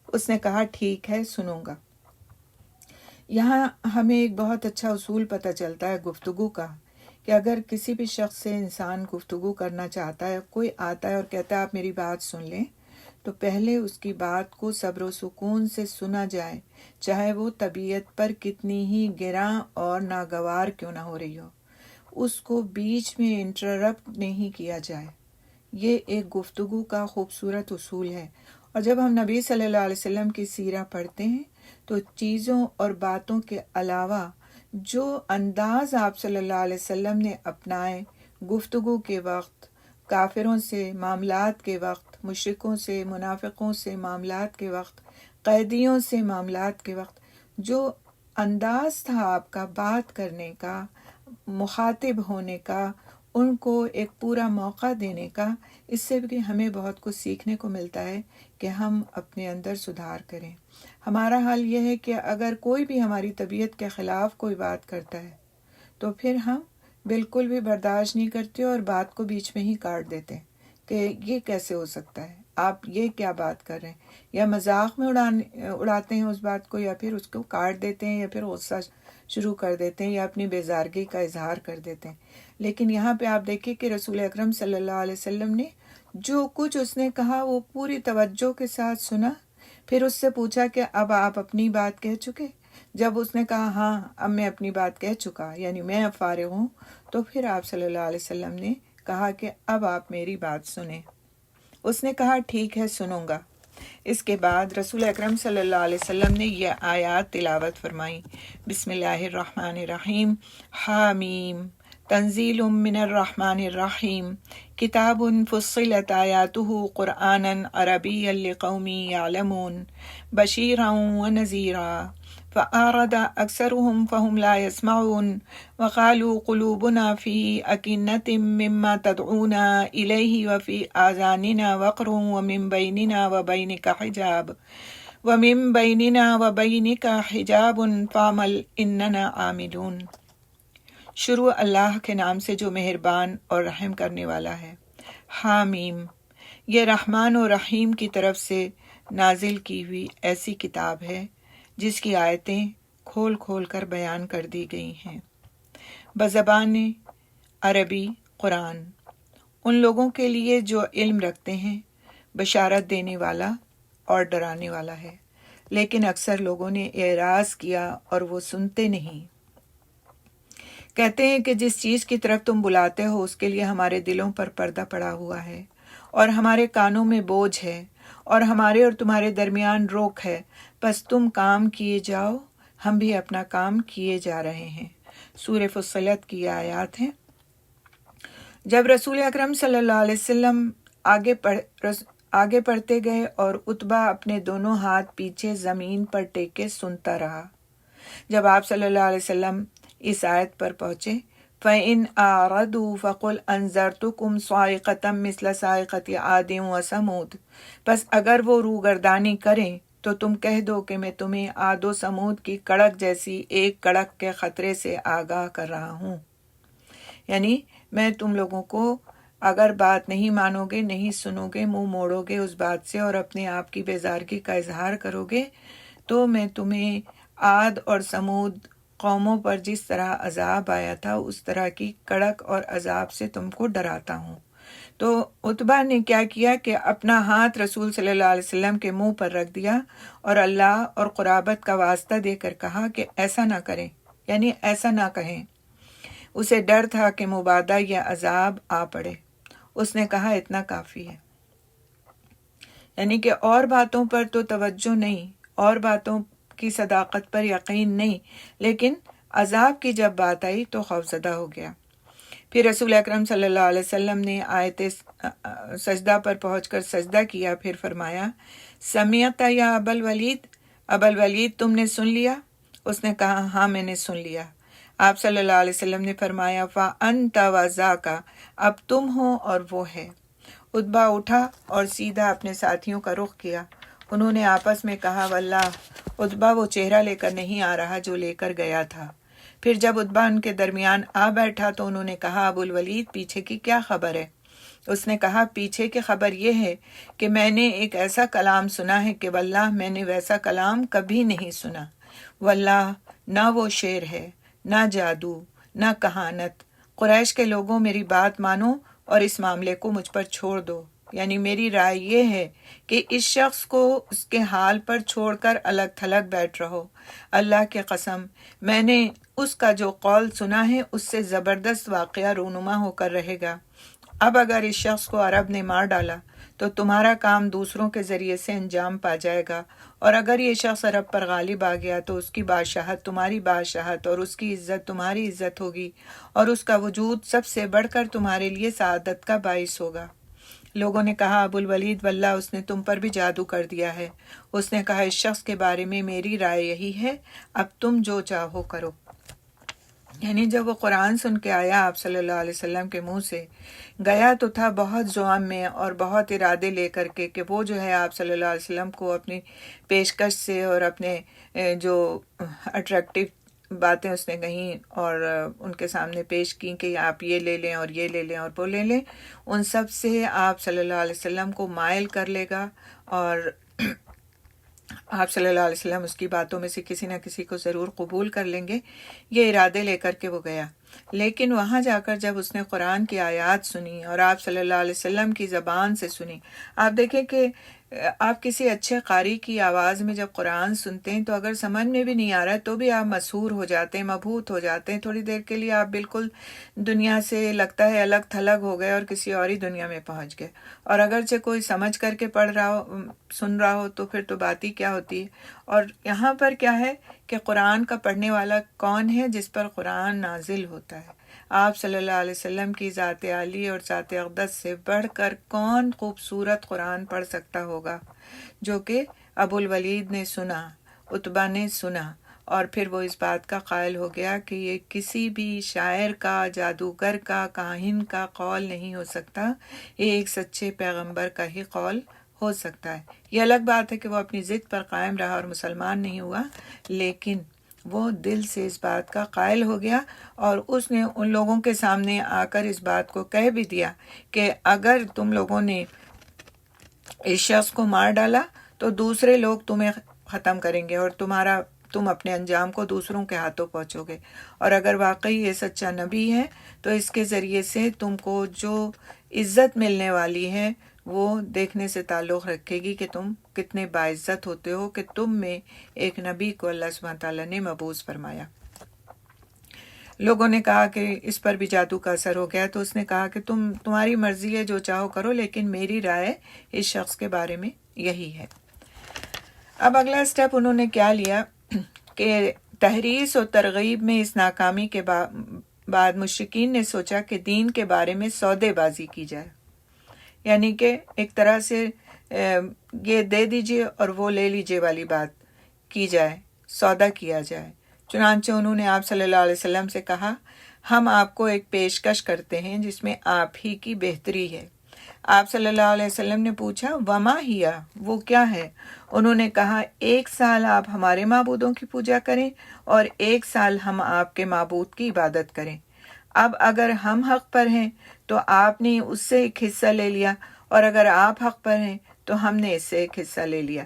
اس نے کہا ٹھیک ہے سنوں گا. یہاں ہمیں ایک بہت اچھا اصول پتہ چلتا ہے گفتگو کا، کہ اگر کسی بھی شخص سے انسان گفتگو کرنا چاہتا ہے، کوئی آتا ہے اور کہتا ہے آپ میری بات سن لیں، تو پہلے اس کی بات کو صبر و سکون سے سنا جائے، چاہے وہ طبیعت پر کتنی ہی گراں اور ناگوار کیوں نہ ہو رہی ہو. اس کو بیچ میں انٹرپٹ نہیں کیا جائے. یہ ایک گفتگو کا خوبصورت اصول ہے. اور جب ہم نبی صلی اللہ علیہ وسلم کی سیرہ پڑھتے ہیں تو چیزوں اور باتوں کے علاوہ جو انداز آپ صلی اللہ علیہ وسلم نے اپنائے گفتگو کے وقت، کافروں سے معاملات کے وقت، مشرکوں سے منافقوں سے معاملات کے وقت، قیدیوں سے معاملات کے وقت، جو انداز تھا آپ کا بات کرنے کا، مخاطب ہونے کا، ان کو ایک پورا موقع دینے کا، اس سے بھی ہمیں بہت کچھ سیکھنے کو ملتا ہے کہ ہم اپنے اندر سدھار کریں. ہمارا حال یہ ہے کہ اگر کوئی بھی ہماری طبیعت کے خلاف کوئی بات کرتا ہے تو پھر ہم بالکل بھی برداشت نہیں کرتے اور بات کو بیچ میں ہی کاٹ دیتے ہیں کہ یہ کیسے ہو سکتا ہے، آپ یہ کیا بات کر رہے ہیں، یا مذاق میں اڑاتے ہیں اس بات کو، یا پھر اس کو کاٹ دیتے ہیں، یا پھر غصہ شروع کر دیتے ہیں، یا اپنی بیزارگی کا اظہار کر دیتے ہیں. لیکن یہاں پہ آپ دیکھیں کہ رسول اکرم صلی اللہ علیہ وسلم نے جو کچھ اس نے کہا وہ پوری توجہ کے ساتھ سنا. پھر اس سے پوچھا کہ اب آپ اپنی بات کہہ چکے؟ جب اس نے کہا ہاں اب میں اپنی بات کہہ چکا، یعنی میں اب فارغ ہوں، تو پھر آپ صلی اللہ علیہ وسلم نے کہا کہ اب آپ میری بات سنیں. اس نے کہا ٹھیک ہے سنوں گا. اس کے بعد رسول اکرم صلی اللہ علیہ وسلم نے یہ آیات تلاوت فرمائی. بسم اللہ الرحمن الرحیم. حامیم تنزیل من الرحمن الرحیم کتاب فصلت آیاتہ قرآنا عربیا لقوم یعلمون بشیرا ونذیرا فأعرض أكثرهم فهم لا يسمعون وقالوا قلوبنا في أكنة مما تدعونا إليه وفي آذاننا وقر ومن بيننا وبينك حجاب فاعمل إننا عاملون. شروع اللہ کے نام سے جو مہربان اور رحم کرنے والا ہے. حامیم، یہ رحمان و رحیم کی طرف سے نازل کی ہوئی ایسی کتاب ہے جس کی آیتیں کھول کھول کر بیان کر دی گئی ہیں. بزبان عربی قرآن ان لوگوں کے لیے جو علم رکھتے ہیں بشارت دینے والا اور ڈرانے والا ہے. لیکن اکثر لوگوں نے اعراض کیا اور وہ سنتے نہیں. کہتے ہیں کہ جس چیز کی طرف تم بلاتے ہو اس کے لیے ہمارے دلوں پر پردہ پڑا ہوا ہے اور ہمارے کانوں میں بوجھ ہے اور ہمارے اور تمہارے درمیان روک ہے، بس تم کام کیے جاؤ، ہم بھی اپنا کام کیے جا رہے ہیں. سورہ فصلت کی آیات ہیں. جب رسول اکرم صلی اللہ علیہ وسلم آگے پڑھتے گئے اور عتبہ اپنے دونوں ہاتھ پیچھے زمین پر ٹیکے سنتا رہا. جب آپ صلی اللہ علیہ وسلم اس آیت پر پہنچے فَإِنْ أَعْرَضُوا فَقُلْ أَنذَرْتُكُمْ صَاعِقَةً مِثْلَ صَاعِقَةِ عَادٍ وَثَمُودَ، بس اگر وہ روگردانی کریں تو تم کہہ دو کہ میں تمہیں عاد و سمود کی کڑک جیسی ایک کڑک کے خطرے سے آگاہ کر رہا ہوں. یعنی میں تم لوگوں کو اگر بات نہیں مانو گے، نہیں سنو گے، منہ موڑو گے اس بات سے اور اپنے آپ کی بیزارگی کا اظہار کرو گے، تو میں تمہیں عاد اور سمود قوموں پر جس طرح عذاب آیا تھا اس طرح کی کڑک اور عذاب سے تم کو ڈراتا ہوں. تو عتبہ نے کیا کیا کہ اپنا ہاتھ رسول صلی اللہ علیہ وسلم کے منہ پر رکھ دیا اور اللہ اور قرابت کا واسطہ دے کر کہا کہ ایسا نہ کریں، یعنی ایسا نہ کہیں. اسے ڈر تھا کہ مبادہ یا عذاب آ پڑے. اس نے کہا اتنا کافی ہے. یعنی کہ اور باتوں پر تو توجہ نہیں، اور باتوں کی صداقت پر یقین نہیں، لیکن عذاب کی جب بات آئی تو خوفزدہ ہو گیا۔ پھر رسول اکرم صلی اللہ علیہ وسلم نے آیت سجدہ پر پہنچ کر سجدہ کیا، پھر فرمایا سمیعت یا ابا الولید، ابا الولید تم نے سن لیا؟ اس نے کہا ہاں میں نے سن لیا۔ آپ صلی اللہ علیہ وسلم نے فرمایا فَأَنْتَ وَذَاكَ، اب تم ہو اور وہ ہے۔ عتبہ اٹھا اور سیدھا اپنے ساتھیوں کا رخ کیا۔ انہوں نے آپس میں کہا واللہ عتبہ وہ چہرہ لے کر نہیں آ رہا جو لے کر گیا تھا۔ پھر جب عتبہ ان کے درمیان آ بیٹھا تو انہوں نے کہا ابو الولید پیچھے کی کیا خبر ہے؟ اس نے کہا پیچھے کی خبر یہ ہے کہ میں نے ایک ایسا کلام سنا ہے کہ واللہ میں نے ویسا کلام کبھی نہیں سنا۔ واللہ نہ وہ شعر ہے، نہ جادو، نہ کہانت۔ قریش کے لوگوں میری بات مانو اور اس معاملے کو مجھ پر چھوڑ دو۔ یعنی میری رائے یہ ہے کہ اس شخص کو اس کے حال پر چھوڑ کر الگ تھلگ بیٹھ رہو۔ اللہ کی قسم میں نے اس کا جو قول سنا ہے اس سے زبردست واقعہ رونما ہو کر رہے گا۔ اب اگر اس شخص کو عرب نے مار ڈالا تو تمہارا کام دوسروں کے ذریعے سے انجام پا جائے گا، اور اگر یہ شخص عرب پر غالب آ گیا تو اس کی بادشاہت تمہاری بادشاہت اور اس کی عزت تمہاری عزت ہوگی، اور اس کا وجود سب سے بڑھ کر تمہارے لیے سعادت کا باعث ہوگا۔ لوگوں نے کہا ابو الولید واللہ اس نے تم پر بھی جادو کر دیا ہے۔ اس نے کہا اس شخص کے بارے میں میری رائے یہی ہے، اب تم جو چاہو کرو۔ یعنی جب وہ قرآن سن کے آیا آپ صلی اللہ علیہ وسلم کے منہ سے، گیا تو تھا بہت زعم میں اور بہت ارادے لے کر کے کہ وہ جو ہے آپ صلی اللہ علیہ وسلم کو اپنی پیشکش سے اور اپنے جو اٹریکٹیو باتیں اس نے کہیں اور ان کے سامنے پیش کی کہ آپ یہ لے لیں اور یہ لے لیں اور وہ لے لیں، ان سب سے آپ صلی اللہ علیہ وسلم کو مائل کر لے گا، اور آپ صلی اللہ علیہ وسلم اس کی باتوں میں سے کسی نہ کسی کو ضرور قبول کر لیں گے۔ یہ ارادے لے کر کے وہ گیا، لیکن وہاں جا کر جب اس نے قرآن کی آیات سنی اور آپ صلی اللہ علیہ وسلم کی زبان سے سنی، آپ دیکھیں کہ آپ کسی اچھے قاری کی آواز میں جب قرآن سنتے ہیں تو اگر سمجھ میں بھی نہیں آ رہا ہے تو بھی آپ مسحور ہو جاتے ہیں، مبہوت ہو جاتے ہیں، تھوڑی دیر کے لیے آپ بالکل دنیا سے لگتا ہے الگ تھلگ ہو گئے اور کسی اور ہی دنیا میں پہنچ گئے۔ اور اگرچہ کوئی سمجھ کر کے پڑھ رہا ہو، سن رہا ہو، تو پھر تو بات ہی کیا ہوتی ہے۔ اور یہاں پر کیا ہے کہ قرآن کا پڑھنے والا کون ہے؟ جس پر قرآن نازل ہوتا ہے۔ آپ صلی اللہ علیہ وسلم کی ذات عالی اور ذات اقدس سے بڑھ کر کون خوبصورت قرآن پڑھ سکتا ہوگا، جو کہ ابو الولید نے سنا، عتبہ نے سنا، اور پھر وہ اس بات کا قائل ہو گیا کہ یہ کسی بھی شاعر کا، جادوگر کا، کاہن کا قول نہیں ہو سکتا، یہ ایک سچے پیغمبر کا ہی قول ہو سکتا ہے۔ یہ الگ بات ہے کہ وہ اپنی ضد پر قائم رہا اور مسلمان نہیں ہوا، لیکن وہ دل سے اس بات کا قائل ہو گیا، اور اس نے ان لوگوں کے سامنے آ کر اس بات کو کہہ بھی دیا کہ اگر تم لوگوں نے اس شخص کو مار ڈالا تو دوسرے لوگ تمہیں ختم کریں گے اور تم اپنے انجام کو دوسروں کے ہاتھوں پہنچو گے، اور اگر واقعی یہ سچا نبی ہے تو اس کے ذریعے سے تم کو جو عزت ملنے والی ہے وہ دیکھنے سے تعلق رکھے گی کہ تم کتنے باعزت ہوتے ہو کہ تم میں ایک نبی کو اللہ سبحانہ تعالیٰ نے مبعوث فرمایا۔ لوگوں نے کہا کہ اس پر بھی جادو کا اثر ہو گیا، تو اس نے کہا کہ تمہاری مرضی ہے، جو چاہو کرو، لیکن میری رائے اس شخص کے بارے میں یہی ہے۔ اب اگلا سٹیپ انہوں نے کیا لیا کہ تحریص و ترغیب میں اس ناکامی کے بعد مشرکین نے سوچا کہ دین کے بارے میں سودے بازی کی جائے، یعنی کہ ایک طرح سے یہ دے دیجئے اور وہ لے لیجئے والی بات کی جائے، سودا کیا جائے۔ چنانچہ انہوں نے آپ صلی اللہ علیہ وسلم سے کہا ہم آپ کو ایک پیشکش کرتے ہیں جس میں آپ ہی کی بہتری ہے۔ آپ صلی اللہ علیہ وسلم نے پوچھا وما ہیا، وہ کیا ہے؟ انہوں نے کہا 1 سال آپ ہمارے معبودوں کی پوجا کریں اور 1 سال ہم آپ کے معبود کی عبادت کریں۔ اب اگر ہم حق پر ہیں تو آپ نے اس سے ایک حصہ لے لیا، اور اگر آپ حق پر ہیں تو ہم نے اس سے ایک حصہ لے لیا۔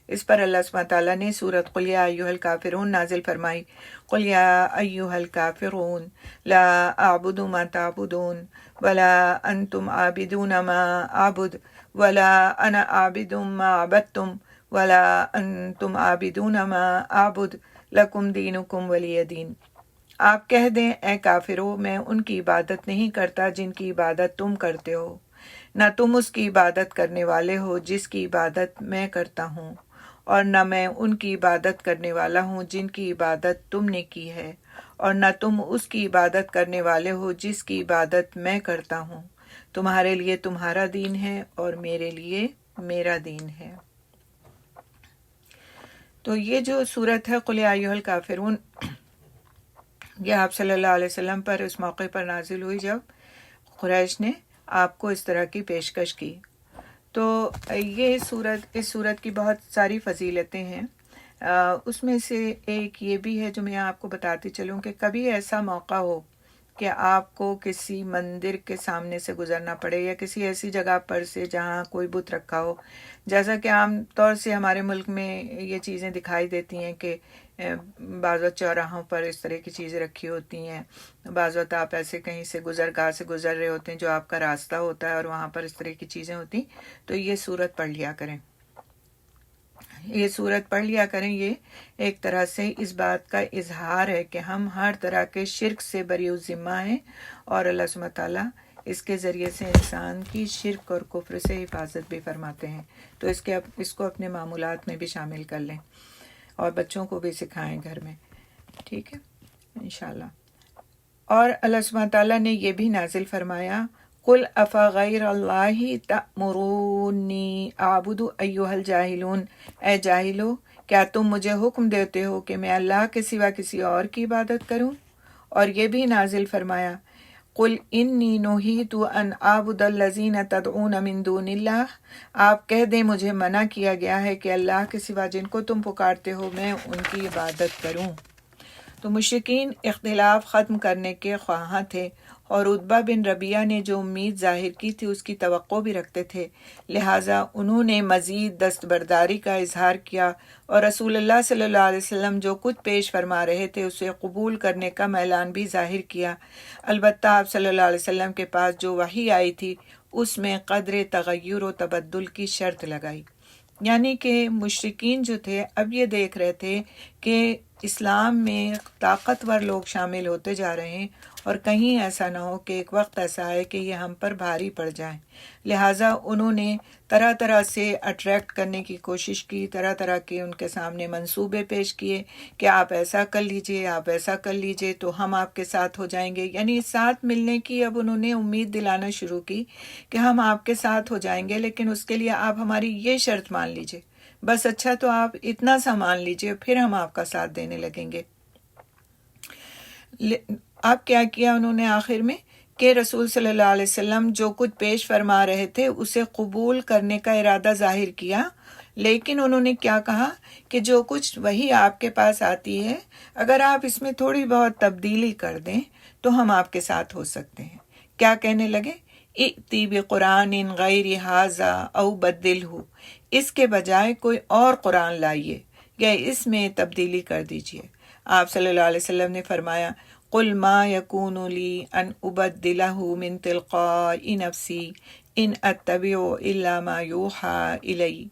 اس پر اللہ سبحانہ تعالیٰ نے سورۃ قل یا ایھا الکافرون نازل فرمائی، قل یا ایھا الکافرون لا اعبد ما تعبدون ولا انتم عابدون ما اعبد ولا انا عابد ما عبدتم ولا انتم عابدون ما اعبد لکم دینکم ولی دین۔ آپ کہہ دیں اے کافرو میں ان کی عبادت نہیں کرتا جن کی عبادت تم کرتے ہو، نہ تم اس کی عبادت کرنے والے ہو جس کی عبادت میں کرتا ہوں، اور نہ میں ان کی عبادت کرنے والا ہوں جن کی عبادت تم نے کی ہے، اور نہ تم اس کی عبادت کرنے والے ہو جس کی عبادت میں کرتا ہوں۔ تمہارے لیے تمہارا دین ہے اور میرے لیے میرا دین ہے۔ تو یہ جو صورت ہے قل یا ایھا الکافرون، یہ آپ صلی اللہ علیہ وسلم پر اس موقع پر نازل ہوئی جب قریش نے آپ کو اس طرح کی پیشکش کی۔ تو یہ اس صورت کی بہت ساری فضیلتیں ہیں، اس میں سے ایک یہ بھی ہے جو میں آپ کو بتاتی چلوں کہ کبھی ایسا موقع ہو کہ آپ کو کسی مندر کے سامنے سے گزرنا پڑے یا کسی ایسی جگہ پر سے جہاں کوئی بت رکھا ہو، جیسا کہ عام طور سے ہمارے ملک میں یہ چیزیں دکھائی دیتی ہیں کہ بعض وقت چوراہوں پر اس طرح کی چیزیں رکھی ہوتی ہیں، بعض وقت آپ ایسے کہیں سے گزرگاہ سے گزر رہے ہوتے ہیں جو آپ کا راستہ ہوتا ہے اور وہاں پر اس طرح کی چیزیں ہوتی، تو یہ صورت پڑھ لیا کریں، یہ صورت پڑھ لیا کریں۔ یہ ایک طرح سے اس بات کا اظہار ہے کہ ہم ہر طرح کے شرک سے بری الذمہ ہیں، اور اللہ سبحانہ تعالیٰ اس کے ذریعے سے انسان کی شرک اور کفر سے حفاظت بھی فرماتے ہیں۔ تو اس کو اپنے معمولات میں بھی شامل کر لیں اور بچوں کو بھی سکھائیں گھر میں، ٹھیک ہے انشاءاللہ۔ اور اللہ سبحانہ تعالیٰ نے یہ بھی نازل فرمایا قل افغیر اللہ تأمرونی اعبد ایھا الجاہلون، اے جاہلو کیا تم مجھے حکم دیتے ہو کہ میں اللہ کے سوا کسی اور کی عبادت کروں؟ اور یہ بھی نازل فرمایا قل انی نہیت ان اعبد الذین تدعون من دون اللہ، آپ کہہ دیں مجھے منع کیا گیا ہے کہ اللہ کے سوا جن کو تم پکارتے ہو میں ان کی عبادت کروں۔ تو مشرکین اختلاف ختم کرنے کے خواہاں تھے، اور عتبہ بن ربیعہ نے جو امید ظاہر کی تھی اس کی توقع بھی رکھتے تھے، لہٰذا انہوں نے مزید دستبرداری کا اظہار کیا اور رسول اللہ صلی اللہ علیہ وسلم جو کچھ پیش فرما رہے تھے اسے قبول کرنے کا اعلان بھی ظاہر کیا۔ البتہ آپ صلی اللہ علیہ وسلم کے پاس جو وحی آئی تھی اس میں قدر تغیر و تبدل کی شرط لگائی، یعنی کہ مشرکین جو تھے اب یہ دیکھ رہے تھے کہ اسلام میں طاقتور لوگ شامل ہوتے جا رہے ہیں، اور کہیں ایسا نہ ہو کہ ایک وقت ایسا آئے کہ یہ ہم پر بھاری پڑ جائیں، لہٰذا انہوں نے طرح طرح سے اٹریکٹ کرنے کی کوشش کی، طرح طرح کے ان کے سامنے منصوبے پیش کیے کہ آپ ایسا کر لیجئے، آپ ایسا کر لیجئے تو ہم آپ کے ساتھ ہو جائیں گے، یعنی ساتھ ملنے کی اب انہوں نے امید دلانا شروع کی کہ ہم آپ کے ساتھ ہو جائیں گے، لیکن اس کے لیے آپ ہماری یہ شرط مان لیجئے، بس اچھا تو آپ اتنا سا مان لیجئے پھر ہم آپ کا ساتھ دینے لگیں گے۔ اب کیا کیا انہوں نے آخر میں کہ رسول صلی اللہ علیہ وسلم جو کچھ پیش فرما رہے تھے اسے قبول کرنے کا ارادہ ظاہر کیا، لیکن انہوں نے کیا کہا کہ جو کچھ وہی آپ کے پاس آتی ہے اگر آپ اس میں تھوڑی بہت تبدیلی کر دیں تو ہم آپ کے ساتھ ہو سکتے ہیں۔ کیا کہنے لگے؟ ائتی بقرآن غیر ھذا او بدلہ، اس کے بجائے کوئی اور قرآن لائیے یا اس میں تبدیلی کر دیجئے۔ آپ صلی اللہ علیہ وسلم نے فرمایا قل ما یکون لی ان ابدلہ من تلقاء نفسی ان اتبع الا ما یوحی الی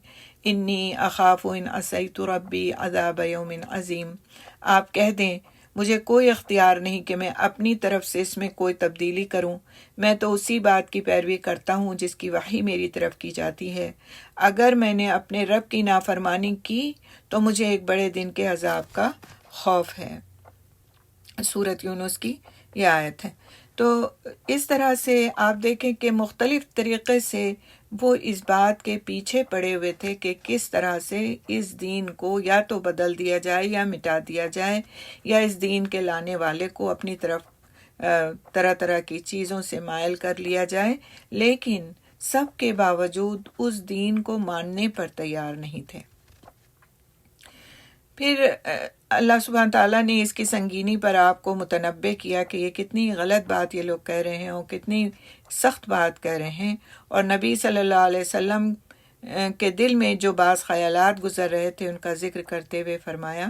انی اخاف ان عصیت ربی عذاب یوم عظیم۔ آپ کہہ دیں مجھے کوئی اختیار نہیں کہ میں اپنی طرف سے اس میں کوئی تبدیلی کروں، میں تو اسی بات کی پیروی کرتا ہوں جس کی وحی میری طرف کی جاتی ہے، اگر میں نے اپنے رب کی نافرمانی کی تو مجھے ایک بڑے دن کے عذاب کا خوف ہے۔ سورۃ یونس کی یہ آیت ہے۔ تو اس طرح سے آپ دیکھیں کہ مختلف طریقے سے وہ اس بات کے پیچھے پڑے ہوئے تھے کہ کس طرح سے اس دین کو یا تو بدل دیا جائے یا مٹا دیا جائے، یا اس دین کے لانے والے کو اپنی طرف طرح طرح کی چیزوں سے مائل کر لیا جائے، لیکن سب کے باوجود اس دین کو ماننے پر تیار نہیں تھے۔ پھر اللہ سبحانہ تعالیٰ نے اس کی سنگینی پر آپ کو متنبہ کیا کہ یہ کتنی غلط بات یہ لوگ کہہ رہے ہیں اور کتنی سخت بات کہہ رہے ہیں، اور نبی صلی اللہ علیہ وسلم کے دل میں جو بعض خیالات گزر رہے تھے ان کا ذکر کرتے ہوئے فرمایا،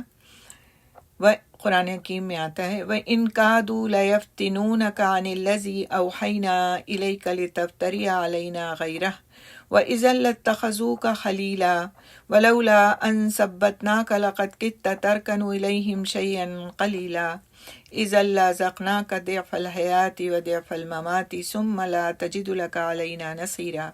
وہ قرآن حکیم میں آتا ہے وَإِن كَادُوا لَيَفْتِنُونَكَ عَنِ الَّذِي أَوْحَيْنَا إِلَيْكَ لِتَفْتَرِيَ عَلَيْنَا غَيْرَهُ وَإِذًا لَاتَّخَذُوكَ خَلِيلًا وَلَوْلَا أَن ثَبَّتْنَاكَ لَقَدْ كِدتَّ تَرْكَنُ إِلَيْهِمْ شَيْئًا قَلِيلًا۔ اذا لازقناک ضعف الحیات و ضعف الممات ثم لا تجد لک علینا نصیرا۔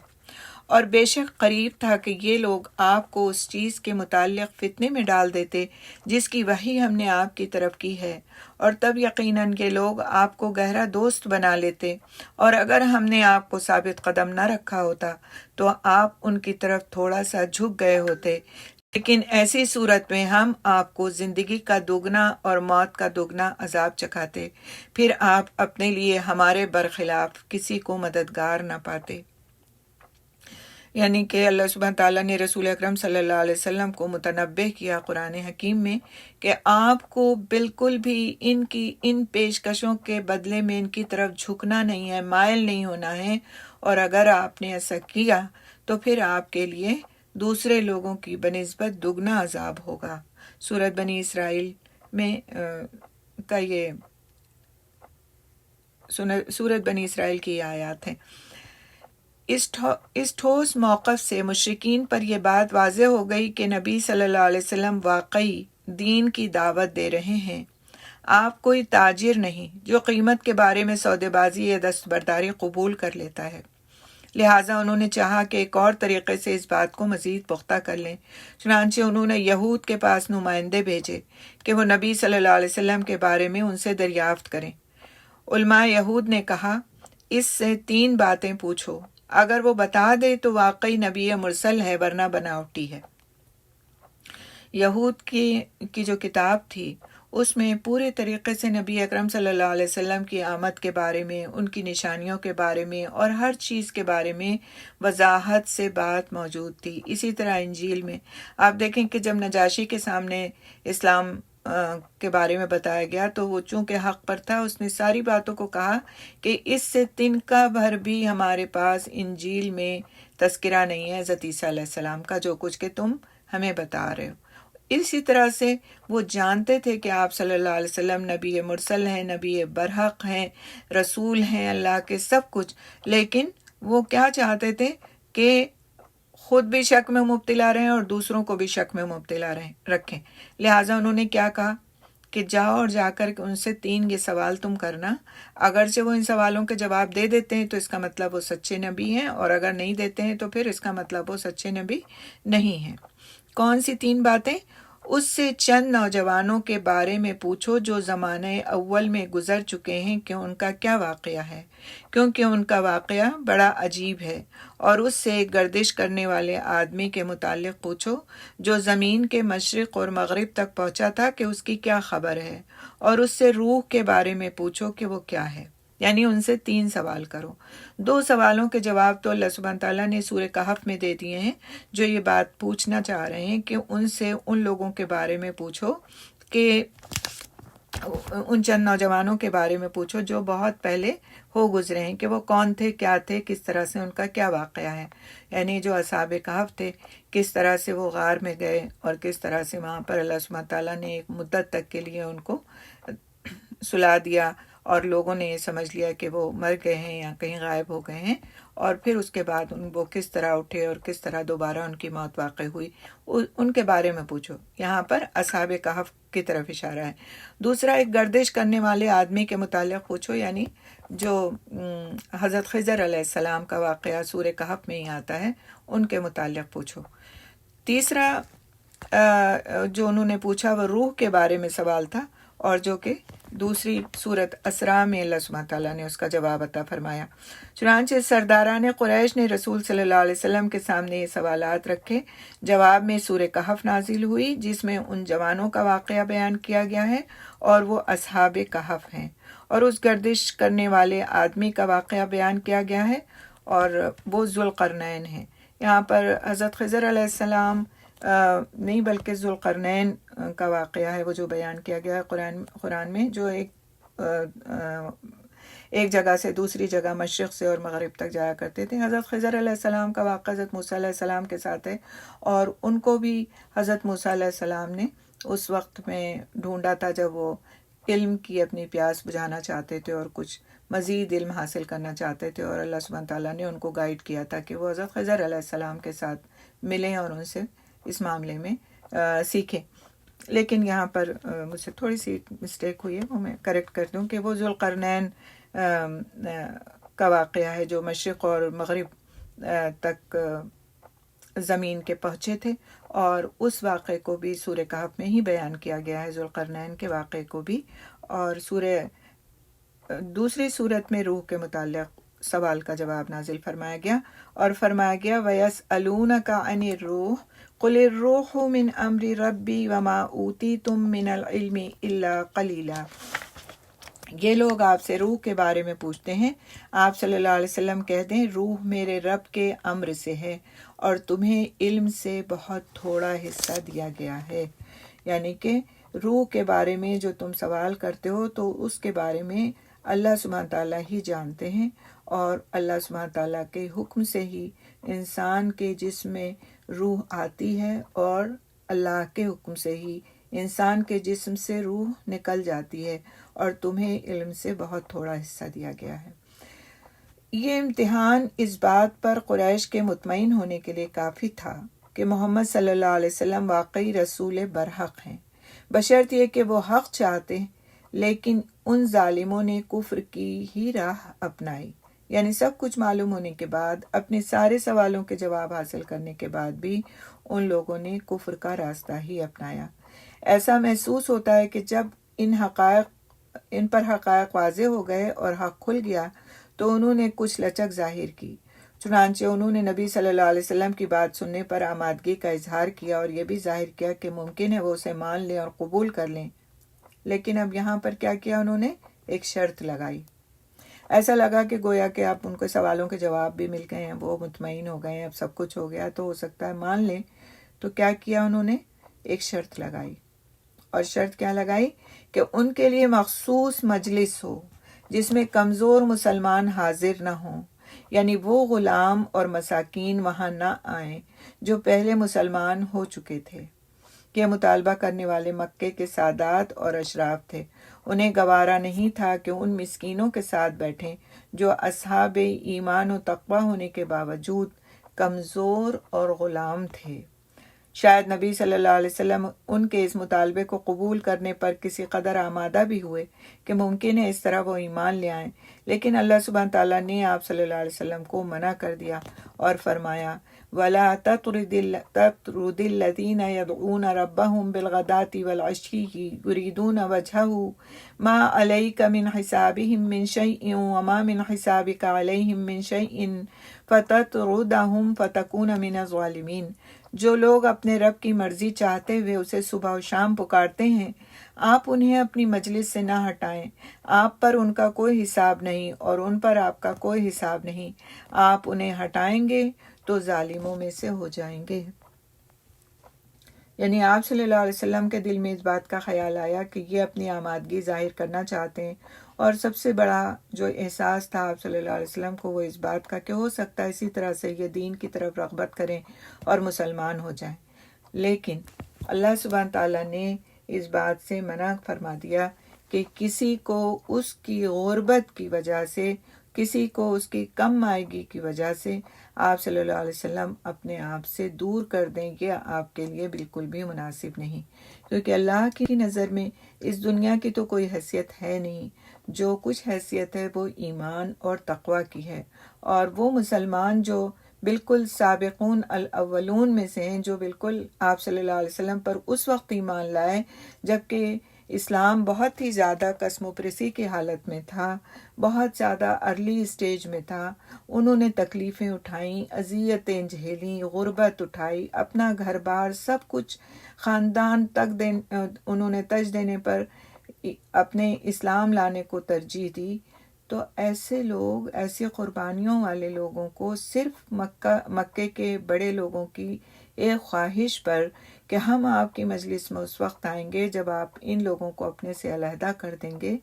اور بے شک قریب تھا کہ یہ لوگ آپ کو اس چیز کے متعلق فتنے میں ڈال دیتے جس کی وحی ہم نے آپ کی طرف کی ہے، اور تب یقیناً یہ لوگ آپ کو گہرا دوست بنا لیتے، اور اگر ہم نے آپ کو ثابت قدم نہ رکھا ہوتا تو آپ ان کی طرف تھوڑا سا جھک گئے ہوتے، لیکن ایسی صورت میں ہم آپ کو زندگی کا دوگنا اور موت کا دوگنا عذاب چکھاتے، پھر آپ اپنے لیے ہمارے برخلاف کسی کو مددگار نہ پاتے۔ یعنی کہ اللہ سبحانہ تعالیٰ نے رسول اکرم صلی اللہ علیہ وسلم کو متنبہ کیا قرآن حکیم میں کہ آپ کو بالکل بھی ان پیشکشوں کے بدلے میں ان کی طرف جھکنا نہیں ہے، مائل نہیں ہونا ہے، اور اگر آپ نے ایسا کیا تو پھر آپ کے لیے دوسرے لوگوں کی بنسبت دگنا عذاب ہوگا۔ سورۃ بنی اسرائیل میں کا یہ سورۃ بنی اسرائیل کی آیات ہیں۔ اس ٹھوس موقف سے مشرکین پر یہ بات واضح ہو گئی کہ نبی صلی اللہ علیہ وسلم واقعی دین کی دعوت دے رہے ہیں، آپ کوئی تاجر نہیں جو قیمت کے بارے میں سودے بازی یا دستبرداری قبول کر لیتا ہے۔ لہٰذا انہوں نے چاہا کہ ایک اور طریقے سے اس بات کو مزید پختہ کر لیں، چنانچہ انہوں نے یہود کے پاس نمائندے بھیجے کہ وہ نبی صلی اللہ علیہ وسلم کے بارے میں ان سے دریافت کریں۔ علماء یہود نے کہا، اس سے 3 باتیں پوچھو، اگر وہ بتا دے تو واقعی نبی مرسل ہے، ورنہ بناوٹی ہے۔ یہود کی جو کتاب تھی اس میں پورے طریقے سے نبی اکرم صلی اللہ علیہ وسلم کی آمد کے بارے میں، ان کی نشانیوں کے بارے میں اور ہر چیز کے بارے میں وضاحت سے بات موجود تھی۔ اسی طرح انجیل میں آپ دیکھیں کہ جب نجاشی کے سامنے اسلام کے بارے میں بتایا گیا تو وہ چونکہ حق پر تھا، اس نے ساری باتوں کو کہا کہ اس سے تنکا بھر بھی ہمارے پاس انجیل میں تذکرہ نہیں ہے حضرت عیسیٰ علیہ السلام کا، جو کچھ کہ تم ہمیں بتا رہے ہو۔ اسی طرح سے وہ جانتے تھے کہ آپ صلی اللہ علیہ وسلم نبی مرسل ہیں، نبی برحق ہیں، رسول ہیں اللہ کے، سب کچھ، لیکن وہ کیا چاہتے تھے کہ خود بھی شک میں مبتلا رہیں اور دوسروں کو بھی شک میں مبتلا رکھیں۔ لہٰذا انہوں نے کیا کہا کہ جاؤ اور جا کر ان سے 3 یہ سوال تم کرنا، اگرچہ وہ ان سوالوں کے جواب دے دیتے ہیں تو اس کا مطلب وہ سچے نبی ہیں، اور اگر نہیں دیتے ہیں تو پھر اس کا مطلب وہ سچے نبی نہیں ہیں۔ کون سی 3 باتیں؟ اس سے چند نوجوانوں کے بارے میں پوچھو جو زمانے اول میں گزر چکے ہیں کہ ان کا کیا واقعہ ہے، کیونکہ ان کا واقعہ بڑا عجیب ہے، اور اس سے ایک گردش کرنے والے آدمی کے متعلق پوچھو جو زمین کے مشرق اور مغرب تک پہنچا تھا کہ اس کی کیا خبر ہے، اور اس سے روح کے بارے میں پوچھو کہ وہ کیا ہے۔ یعنی ان سے 3 سوال کرو۔ 2 سوالوں کے جواب تو اللہ سبحانہ تعالیٰ نے سورہ کہف میں دے دیے ہیں، جو یہ بات پوچھنا چاہ رہے ہیں کہ ان سے ان لوگوں کے بارے میں پوچھو، کہ ان چند نوجوانوں کے بارے میں پوچھو جو بہت پہلے ہو گزرے ہیں، کہ وہ کون تھے، کیا تھے، کس طرح سے ان کا کیا واقعہ ہے۔ یعنی جو اصحاب کہف تھے، کس طرح سے وہ غار میں گئے اور کس طرح سے وہاں پر اللہ سبحانہ تعالیٰ نے ایک مدت تک کے لیے ان کو سلا دیا، اور لوگوں نے یہ سمجھ لیا کہ وہ مر گئے ہیں یا کہیں غائب ہو گئے ہیں، اور پھر اس کے بعد وہ کس طرح اٹھے اور کس طرح دوبارہ ان کی موت واقع ہوئی، ان کے بارے میں پوچھو۔ یہاں پر اصحاب کہف کی طرف اشارہ ہے۔ دوسرا، ایک گردش کرنے والے آدمی کے متعلق پوچھو، یعنی جو حضرت خضر علیہ السلام کا واقعہ سورہ کہف میں ہی آتا ہے، ان کے متعلق پوچھو۔ تیسرا جو انہوں نے پوچھا وہ روح کے بارے میں سوال تھا، اور جو کہ دوسری سورت اسراء میں اللہ سبحانہ تعالیٰ نے اس کا جواب عطا فرمایا۔ چنانچہ سرداران قریش نے رسول صلی اللہ علیہ وسلم کے سامنے یہ سوالات رکھے۔ جواب میں سورہ کہف نازل ہوئی جس میں ان جوانوں کا واقعہ بیان کیا گیا ہے، اور وہ اصحاب کہف ہیں، اور اس گردش کرنے والے آدمی کا واقعہ بیان کیا گیا ہے، اور وہ ذوالقرنین ہیں۔ یہاں پر حضرت خضر علیہ السلام نہیں بلکہ ذوالقرنین کا واقعہ ہے وہ جو بیان کیا گیا ہے قرآن میں، جو ایک جگہ سے دوسری جگہ، مشرق سے اور مغرب تک جایا کرتے تھے۔ حضرت خضر علیہ السلام کا واقعہ حضرت موسیٰ علیہ السلام کے ساتھ ہے، اور ان کو بھی حضرت موسیٰ علیہ السلام نے اس وقت میں ڈھونڈا تھا جب وہ علم کی اپنی پیاس بجھانا چاہتے تھے اور کچھ مزید علم حاصل کرنا چاہتے تھے، اور اللہ سبحانہ تعالیٰ نے ان کو گائیڈ کیا تھا کہ وہ حضرت خضر علیہ السلام کے ساتھ ملیں اور ان سے اس معاملے میں سیکھیں۔ لیکن یہاں پر مجھ سے تھوڑی سی مسٹیک ہوئی ہے، وہ میں کریکٹ کر دوں کہ وہ ذوالقرنین کا واقعہ ہے جو مشرق اور مغرب تک زمین کے پہنچے تھے، اور اس واقعے کو بھی سورہ کہف میں ہی بیان کیا گیا ہے، ذوالقرنین کے واقعے کو بھی. اور دوسری صورت میں روح کے متعلق سوال کا جواب نازل فرمایا گیا، اور فرمایا گیا وَيَسْأَلُونَكَ عَنِ الرُّوحِ قُلِ الرُّوحُ مِنْ أَمْرِ رَبِّي وَمَا أُوتِيتُم مِّنَ الْعِلْمِ إِلَّا قَلِيلًا. یہ لوگ آپ سے روح کے بارے میں پوچھتے ہیں، آپ صلی اللہ علیہ وسلم کہہ دیں روح میرے رب کے امر سے ہے اور تمہیں علم سے بہت تھوڑا حصہ دیا گیا ہے. یعنی کہ روح کے بارے میں جو تم سوال کرتے ہو تو اس کے بارے میں اللہ سبحانہ تعالیٰ ہی جانتے ہیں، اور اللہ سبحانہ تعالیٰ کے حکم سے ہی انسان کے جسم میں روح آتی ہے، اور اللہ کے حکم سے ہی انسان کے جسم سے روح نکل جاتی ہے، اور تمہیں علم سے بہت تھوڑا حصہ دیا گیا ہے. یہ امتحان اس بات پر قریش کے مطمئن ہونے کے لیے کافی تھا کہ محمد صلی اللہ علیہ وسلم واقعی رسول برحق ہیں، بشرط یہ کہ وہ حق چاہتے، لیکن ان ظالموں نے کفر کی ہی راہ اپنائی. یعنی سب کچھ معلوم ہونے کے بعد، اپنے سارے سوالوں کے جواب حاصل کرنے کے بعد بھی ان لوگوں نے کفر کا راستہ ہی اپنایا. ایسا محسوس ہوتا ہے کہ جب ان پر حقائق واضح ہو گئے اور حق کھل گیا تو انہوں نے کچھ لچک ظاہر کی. چنانچہ انہوں نے نبی صلی اللہ علیہ وسلم کی بات سننے پر آمادگی کا اظہار کیا اور یہ بھی ظاہر کیا کہ ممکن ہے وہ اسے مان لیں اور قبول کر لیں. لیکن اب یہاں پر کیا کیا انہوں نے؟ ایک شرط لگائی. ایسا لگا کہ گویا کہ اب ان کو سوالوں کے جواب بھی مل گئے ہیں، وہ مطمئن ہو گئے ہیں، اب سب کچھ ہو گیا تو ہو سکتا ہے مان لیں. تو کیا کیا انہوں نے؟ ایک شرط لگائی. اور شرط کیا لگائی؟ کہ ان کے لیے مخصوص مجلس ہو جس میں کمزور مسلمان حاضر نہ ہوں، یعنی وہ غلام اور مساکین وہاں نہ آئیں جو پہلے مسلمان ہو چکے تھے. یہ مطالبہ کرنے والے مکے کے سادات اور اشراف تھے. انہیں گوارا نہیں تھا کہ ان مسکینوں کے ساتھ بیٹھیں جو اصحاب ایمان و تقوی ہونے کے باوجود کمزور اور غلام تھے. شاید نبی صلی اللہ علیہ وسلم ان کے اس مطالبے کو قبول کرنے پر کسی قدر آمادہ بھی ہوئے کہ ممکن ہے اس طرح وہ ایمان لے آئیں، لیکن اللہ سبحانہ تعالیٰ نے آپ صلی اللہ علیہ وسلم کو منع کر دیا اور فرمایا وَلَا تَطْرُدِ الَّذِينَ يَدْعُونَ رَبَّهُمْ بِالْغَدَاةِ وَالْعَشِيِّ يُرِيدُونَ وَجْهَهُ مَا عَلَيْكَ مِنْ حِسَابِهِمْ مِنْ شَيْءٍ وَمَا مِنْ حِسَابِكَ عَلَيْهِمْ مِنْ شَيْءٍ فَتَطْرُدَهُمْ فَتَكُونَ مِنَ الظَّالِمِينَ. جو لوگ اپنے رب کی مرضی چاہتے ہوئے اسے صبح و شام پکارتے ہیں، آپ انہیں اپنی مجلس سے نہ ہٹائیں. آپ پر ان کا کوئی حساب نہیں اور ان پر آپ کا کوئی حساب نہیں. آپ انہیں ہٹائیں گے تو ظالموں میں سے ہو جائیں گے. یعنی آپ صلی اللہ علیہ وسلم کے دل میں اس بات کا خیال آیا کہ یہ اپنی آمادگی ظاہر کرنا چاہتے ہیں، اور سب سے بڑا جو احساس تھا آپ صلی اللہ علیہ وسلم کو وہ اس بات کا کہ ہو سکتا ہے اسی طرح سے یہ دین کی طرف رغبت کریں اور مسلمان ہو جائیں. لیکن اللہ سبحانہ تعالیٰ نے اس بات سے منع فرما دیا کہ کسی کو اس کی غربت کی وجہ سے، کسی کو اس کی کم مائگی کی وجہ سے آپ صلی اللہ علیہ وسلم اپنے آپ سے دور کر دیں، یہ آپ کے لیے بالکل بھی مناسب نہیں، کیونکہ اللہ کی نظر میں اس دنیا کی تو کوئی حیثیت ہے نہیں. جو کچھ حیثیت ہے وہ ایمان اور تقوی کی ہے، اور وہ مسلمان جو بالکل سابقون الاولون میں سے ہیں، جو بالکل آپ صلی اللہ علیہ وسلم پر اس وقت ایمان لائے جبکہ اسلام بہت ہی زیادہ قسم و پرسی کی حالت میں تھا، بہت زیادہ ارلی اسٹیج میں تھا. انہوں نے تکلیفیں اٹھائیں، اذیتیں جھیلیں، غربت اٹھائی، اپنا گھر بار سب کچھ خاندان تک انہوں نے تج دینے پر اپنے اسلام لانے کو ترجیح دی. تو ایسے لوگ، ایسی قربانیوں والے لوگوں کو صرف مکے کے بڑے لوگوں کی ایک خواہش پر کہ ہم آپ کی مجلس میں اس وقت آئیں گے جب آپ ان لوگوں کو اپنے سے علیحدہ کر دیں گے،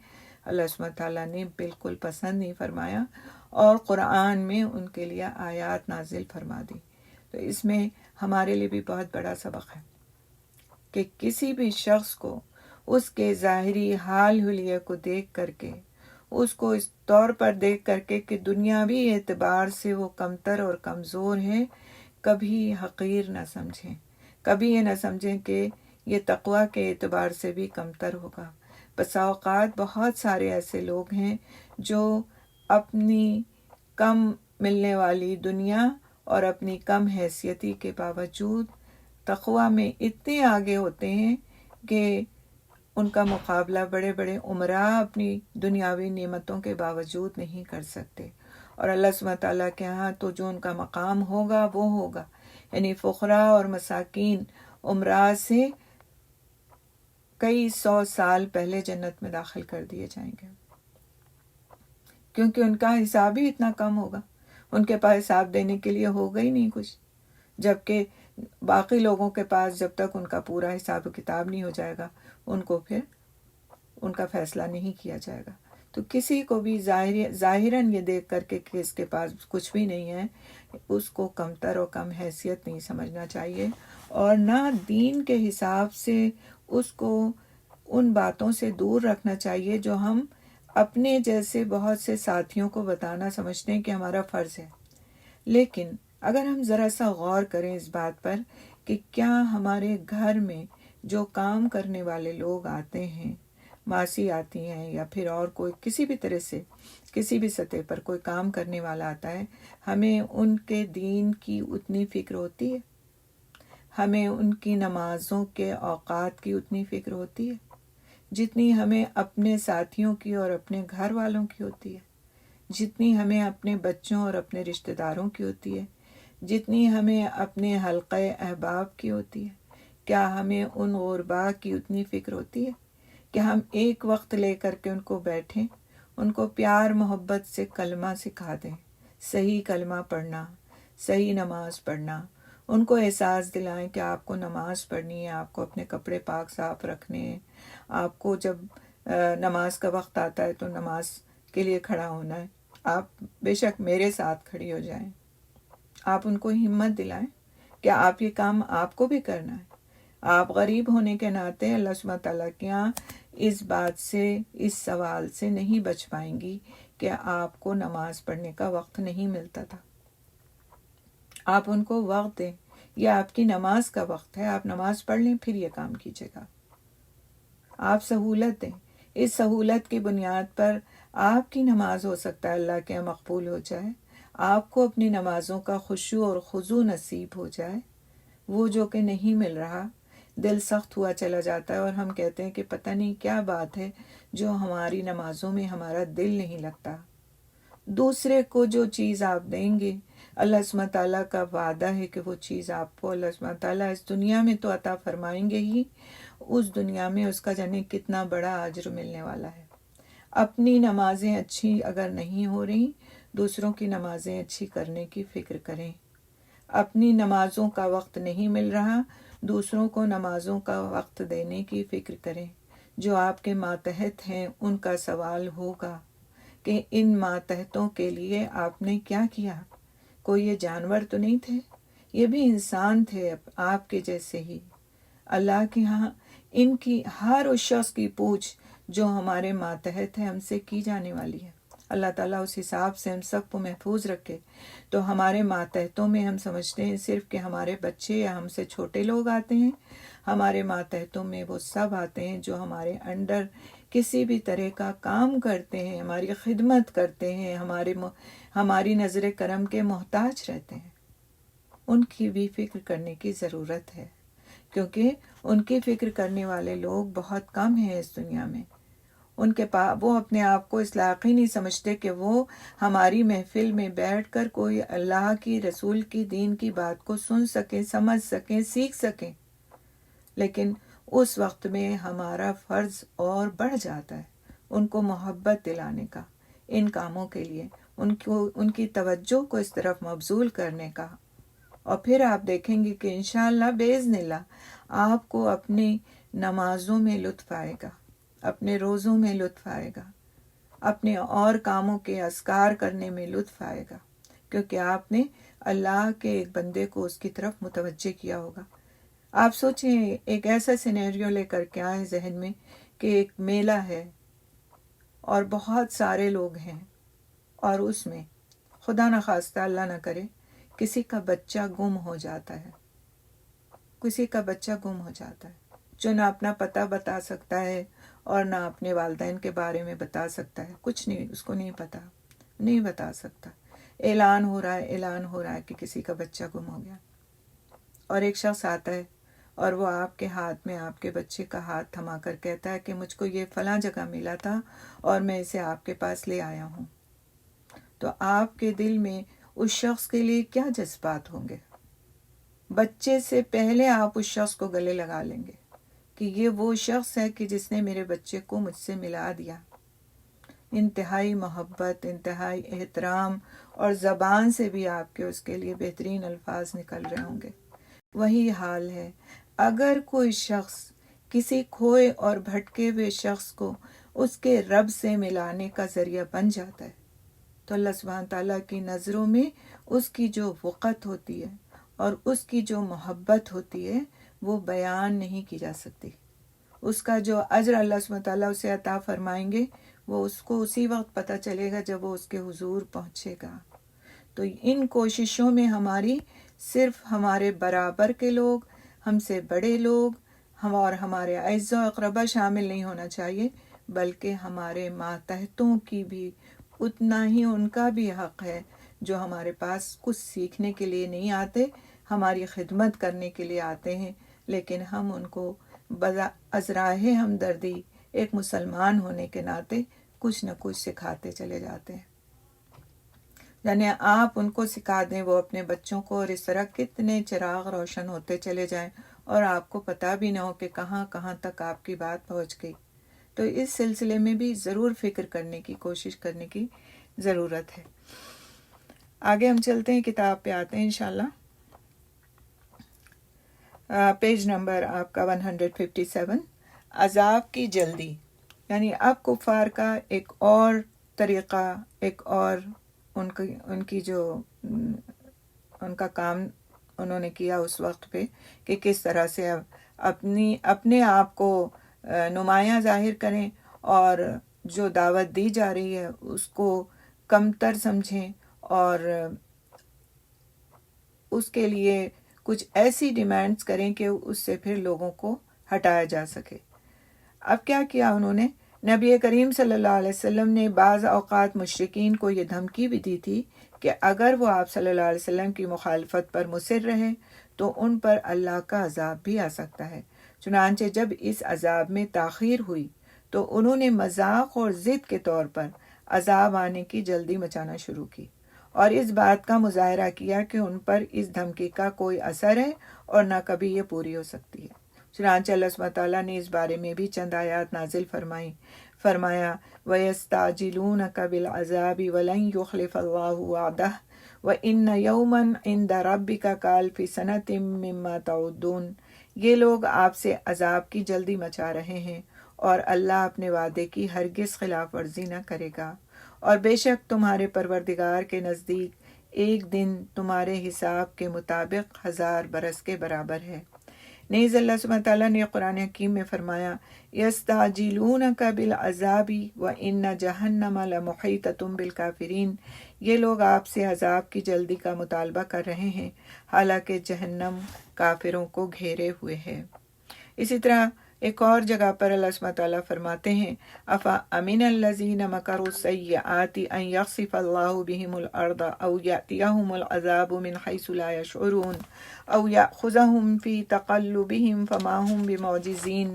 اللہ سبحانہ تعالیٰ نے بالکل پسند نہیں فرمایا اور قرآن میں ان کے لیے آیات نازل فرما دی. تو اس میں ہمارے لیے بھی بہت بڑا سبق ہے کہ کسی بھی شخص کو اس کے ظاہری حال حلیے کو دیکھ کر کے، اس کو اس طور پر دیکھ کر کے کہ دنیاوی اعتبار سے وہ کمتر اور کمزور ہے، کبھی حقیر نہ سمجھیں، کبھی یہ نہ سمجھیں کہ یہ تقوی کے اعتبار سے بھی کمتر ہوگا۔ بسا اوقات بہت سارے ایسے لوگ ہیں جو اپنی کم ملنے والی دنیا اور اپنی کم حیثیتی کے باوجود تقوی میں اتنے آگے ہوتے ہیں کہ ان کا مقابلہ بڑے بڑے امراء اپنی دنیاوی نعمتوں کے باوجود نہیں کر سکتے، اور اللہ سبحانہ تعالیٰ کے ہاں تو جو ان کا مقام ہوگا وہ ہوگا، یعنی فقراء اور مساکین امراء سے کئی 100 سال پہلے جنت میں داخل کر دیے جائیں گے، کیونکہ ان کا حساب ہی اتنا کم ہوگا، ان کے پاس حساب دینے کے لیے ہوگا ہی نہیں کچھ، جبکہ باقی لوگوں کے پاس جب تک ان کا پورا حساب و کتاب نہیں ہو جائے گا ان کو پھر ان کا فیصلہ نہیں کیا جائے گا۔ تو کسی کو بھی ظاہراً یہ دیکھ کر کے کہ اس کے پاس کچھ بھی نہیں ہے، اس کو کمتر اور کم حیثیت نہیں سمجھنا چاہیے، اور نہ دین کے حساب سے اس کو ان باتوں سے دور رکھنا چاہیے جو ہم اپنے جیسے بہت سے ساتھیوں کو بتانا سمجھتے ہیں کہ ہمارا فرض ہے۔ لیکن اگر ہم ذرا سا غور کریں اس بات پر کہ کیا ہمارے گھر میں جو کام کرنے والے لوگ آتے ہیں، ماسی آتی ہیں یا پھر اور کوئی کسی بھی طرح سے کسی بھی سطح پر کوئی کام کرنے والا آتا ہے، ہمیں ان کے دین کی اتنی فکر ہوتی ہے؟ ہمیں ان کی نمازوں کے اوقات کی اتنی فکر ہوتی ہے جتنی ہمیں اپنے ساتھیوں کی اور اپنے گھر والوں کی ہوتی ہے، جتنی ہمیں اپنے بچوں اور اپنے رشتہ داروں کی ہوتی ہے، جتنی ہمیں اپنے حلقہ احباب کی ہوتی ہے؟ کیا ہمیں ان غربا کی اتنی فکر ہوتی ہے کہ ہم ایک وقت لے کر کے ان کو بیٹھیں، ان کو پیار محبت سے کلمہ سکھا دیں، صحیح کلمہ پڑھنا، صحیح نماز پڑھنا، ان کو احساس دلائیں کہ آپ کو نماز پڑھنی ہے، آپ کو اپنے کپڑے پاک صاف رکھنے ہیں، آپ کو جب نماز کا وقت آتا ہے تو نماز کے لیے کھڑا ہونا ہے، آپ بے شک میرے ساتھ کھڑی ہو جائیں، آپ ان کو ہمت دلائیں کہ آپ یہ کام آپ کو بھی کرنا ہے۔ آپ غریب ہونے کے ناطے اللہ سبحانہ تعالیٰ کے یہاں اس بات سے، اس سوال سے نہیں بچ پائیں گی کہ آپ کو نماز پڑھنے کا وقت نہیں ملتا تھا۔ آپ ان کو وقت دیں، یہ آپ کی نماز کا وقت ہے، آپ نماز پڑھ لیں پھر یہ کام کیجیے گا۔ آپ سہولت دیں، اس سہولت کی بنیاد پر آپ کی نماز ہو سکتا ہے اللہ کے یہاں مقبول ہو جائے، آپ کو اپنی نمازوں کا خشوع اور خضوع نصیب ہو جائے۔ وہ جو کہ نہیں مل رہا، دل سخت ہوا چلا جاتا ہے اور ہم کہتے ہیں کہ پتہ نہیں کیا بات ہے جو ہماری نمازوں میں ہمارا دل نہیں لگتا۔ دوسرے کو جو چیز آپ دیں گے، اللہ سبحانہ تعالیٰ کا وعدہ ہے کہ وہ چیز آپ کو اللہ سبحانہ تعالیٰ اس دنیا میں تو عطا فرمائیں گے ہی، اس دنیا میں اس کا جانے کتنا بڑا اجر ملنے والا ہے۔ اپنی نمازیں اچھی اگر نہیں ہو رہی، دوسروں کی نمازیں اچھی کرنے کی فکر کریں۔ اپنی نمازوں کا وقت نہیں مل رہا، دوسروں کو نمازوں کا وقت دینے کی فکر کریں۔ جو آپ کے ماتحت ہیں ان کا سوال ہوگا کہ ان ماتحتوں کے لیے آپ نے کیا کیا؟ کوئی یہ جانور تو نہیں تھے، یہ بھی انسان تھے آپ کے جیسے ہی۔ اللہ کے ہاں ان کی ہر اس شخص کی پوچھ جو ہمارے ماتحت ہے ہم سے کی جانے والی ہے۔ اللہ تعالیٰ اس حساب سے ہم سب کو محفوظ رکھے۔ تو ہمارے ماتحتوں میں ہم سمجھتے ہیں صرف کہ ہمارے بچے یا ہم سے چھوٹے لوگ آتے ہیں، ہمارے ماتحتوں میں وہ سب آتے ہیں جو ہمارے انڈر کسی بھی طرح کا کام کرتے ہیں، ہماری خدمت کرتے ہیں، ہماری نظر کرم کے محتاج رہتے ہیں۔ ان کی بھی فکر کرنے کی ضرورت ہے، کیونکہ ان کی فکر کرنے والے لوگ بہت کم ہیں اس دنیا میں۔ ان کے پاس وہ اپنے آپ کو اس لائق ہی نہیں سمجھتے کہ وہ ہماری محفل میں بیٹھ کر کوئی اللہ کی رسول کی دین کی بات کو سن سکیں، سمجھ سکیں، سیکھ سکیں۔ لیکن اس وقت میں ہمارا فرض اور بڑھ جاتا ہے ان کو محبت دلانے کا، ان کاموں کے لیے ان کی توجہ کو اس طرف مبذول کرنے کا۔ اور پھر آپ دیکھیں گے کہ انشاءاللہ باذن اللہ آپ کو اپنی نمازوں میں لطف آئے گا، اپنے روزوں میں لطف آئے گا، اپنے اور کاموں کے اذکار کرنے میں لطف آئے گا، کیونکہ آپ نے اللہ کے ایک بندے کو اس کی طرف متوجہ کیا ہوگا۔ آپ سوچیں ایک ایسا سینیریو لے کر کے آئیں ذہن میں کہ ایک میلہ ہے اور بہت سارے لوگ ہیں، اور اس میں خدا نخواستہ اللہ نہ کرے کسی کا بچہ گم ہو جاتا ہے، کسی کا بچہ گم ہو جاتا ہے، جو نہ اپنا پتہ بتا سکتا ہے اور نہ اپنے والدین کے بارے میں بتا سکتا ہے، کچھ نہیں، اس کو نہیں پتا، نہیں بتا سکتا. اعلان ہو رہا ہے کہ کسی کا بچہ گم ہو گیا، اور ایک شخص آتا ہے اور وہ آپ کے ہاتھ میں آپ کے بچے کا ہاتھ تھما کر کہتا ہے کہ مجھ کو یہ فلاں جگہ ملا تھا اور میں اسے آپ کے پاس لے آیا ہوں. تو آپ کے دل میں اس شخص کے لیے کیا جذبات ہوں گے؟ بچے سے پہلے آپ اس شخص کو گلے لگا لیں گے کہ یہ وہ شخص ہے کہ جس نے میرے بچے کو مجھ سے ملا دیا. انتہائی محبت، انتہائی احترام، اور زبان سے بھی آپ کے اس کے لیے بہترین الفاظ نکل رہے ہوں گے. وہی حال ہے اگر کوئی شخص کسی کھوئے اور بھٹکے ہوئے شخص کو اس کے رب سے ملانے کا ذریعہ بن جاتا ہے تو اللہ سبحانہ تعالیٰ کی نظروں میں اس کی جو وقت ہوتی ہے اور اس کی جو محبت ہوتی ہے وہ بیان نہیں کی جا سکتی. اس کا جو اجر اللہ سبحانہ تعالیٰ اسے عطا فرمائیں گے وہ اس کو اسی وقت پتہ چلے گا جب وہ اس کے حضور پہنچے گا. تو ان کوششوں میں ہماری صرف ہمارے برابر کے لوگ، ہم سے بڑے لوگ، ہم اور ہمارے اعزاء و اقربا شامل نہیں ہونا چاہیے، بلکہ ہمارے ماتحتوں کی بھی اتنا ہی ان کا بھی حق ہے جو ہمارے پاس کچھ سیکھنے کے لیے نہیں آتے، ہماری خدمت کرنے کے لیے آتے ہیں، لیکن ہم ان کو ازراہ ہمدردی ایک مسلمان ہونے کے ناطے کچھ نہ کچھ سکھاتے چلے جاتے ہیں. یعنی آپ ان کو سکھا دیں وہ اپنے بچوں کو، اور اس طرح کتنے چراغ روشن ہوتے چلے جائیں اور آپ کو پتہ بھی نہ ہو کہ کہاں کہاں تک آپ کی بات پہنچ گئی. تو اس سلسلے میں بھی ضرور فکر کرنے کی کوشش کرنے کی ضرورت ہے. آگے ہم چلتے ہیں، کتاب پہ آتے ہیں انشاءاللہ. پیج نمبر آپ کا 157. عذاب کی جلدی. یعنی اب کفار کا ایک اور طریقہ، ایک اور ان کی جو ان کا کام انہوں نے کیا اس وقت پہ کہ کس طرح سے اپنے آپ کو نمایاں ظاہر کریں اور جو دعوت دی جا رہی ہے اس کو کمتر سمجھیں اور اس کے لیے کچھ ایسی ڈیمانڈز کریں کہ اس سے پھر لوگوں کو ہٹایا جا سکے. اب کیا کیا انہوں نے؟ نبی کریم صلی اللہ علیہ وسلم نے بعض اوقات مشرکین کو یہ دھمکی بھی دی تھی کہ اگر وہ آپ صلی اللہ علیہ وسلم کی مخالفت پر مصر رہے تو ان پر اللہ کا عذاب بھی آ سکتا ہے. چنانچہ جب اس عذاب میں تاخیر ہوئی تو انہوں نے مذاق اور ضد کے طور پر عذاب آنے کی جلدی مچانا شروع کی اور اس بات کا مظاہرہ کیا کہ ان پر اس دھمکی کا کوئی اثر ہے اور نہ کبھی یہ پوری ہو سکتی ہے. چنانچہ اللہ سبحانہ تعالیٰ نے اس بارے میں بھی چند آیات نازل فرمایا وَيَسْتَعْجِلُونَكَ بِالْعَذَابِ وَلَنْ يُخْلِفَ اللَّهُ وَعْدَهُ وَإِنَّ يَوْمًا عِنْدَ رَبِّكَ كَأَلْفِ سَنَةٍ مِّمَّا تَعُدُّونَ. یہ لوگ آپ سے عذاب کی جلدی مچا رہے ہیں اور اللہ اپنے وعدے کی ہرگز خلاف ورزی نہ کرے گا، اور بے شک تمہارے پروردگار کے نزدیک ایک دن تمہارے حساب کے مطابق 1000 برس کے برابر ہے. نیز اللہ سبحانہ تعالیٰ نے قرآن حکیم میں فرمایا یستعجلونک بالعذاب وان جہنم لمحیطۃ بالکافرین. یہ لوگ آپ سے عذاب کی جلدی کا مطالبہ کر رہے ہیں حالانکہ جہنم کافروں کو گھیرے ہوئے ہے. اسی طرح ایک اور جگہ پر اللہ سبحانہ تعالیٰ فرماتے ہیں افا امن الذین مکروا السیئات ان یخسف اللہ بہم الارض او یأتیہم العذاب من حیث لا یشعرون او یأخذہم فی تقلبہم فما ہم بمعجزین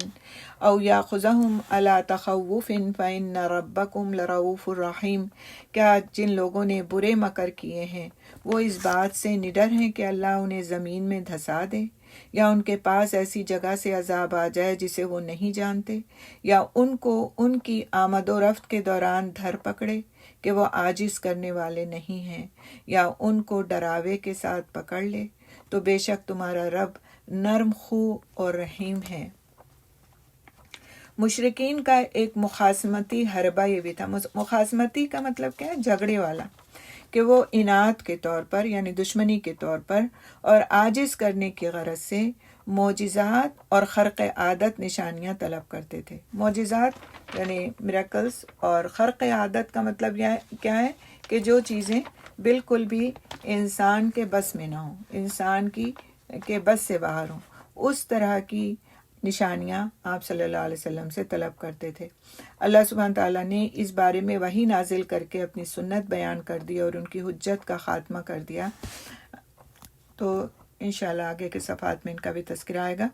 او یأخذہم علی تخوف فإن ربکم لرؤوف الرحیم. کیا جن لوگوں نے برے مکر کیے ہیں وہ اس بات سے نڈر ہیں کہ اللہ انہیں زمین میں دھسا دے، یا ان کے پاس ایسی جگہ سے عذاب آ جائے جسے وہ نہیں جانتے، یا ان کو ان کی آمد و رفت کے دوران دھر پکڑے کہ وہ عاجز کرنے والے نہیں ہیں، یا ان کو ڈراوے کے ساتھ پکڑ لے. تو بے شک تمہارا رب نرم خو اور رحیم ہے. مشرکین کا ایک مخاصمتی حربہ یہ بھی تھا. مخاصمتی کا مطلب کیا ہے؟ جھگڑے والا، کہ وہ اناد کے طور پر یعنی دشمنی کے طور پر اور عاجز کرنے کی غرض سے معجزات اور خرق عادت نشانیاں طلب کرتے تھے. معجزات یعنی میریکلز، اور خرق عادت کا مطلب کیا ہے کہ جو چیزیں بالکل بھی انسان کے بس میں نہ ہوں، انسان کے بس سے باہر ہوں، اس طرح کی نشانیاں آپ صلی اللہ علیہ وسلم سے طلب کرتے تھے۔ اللہ سبحانہ تعالیٰ نے اس بارے میں وحی نازل کر کے اپنی سنت بیان کر دی اور ان کی حجت کا خاتمہ کر دیا۔ تو انشاءاللہ آگے کے صفحات میں ان کا بھی تذکرہ آئے گا۔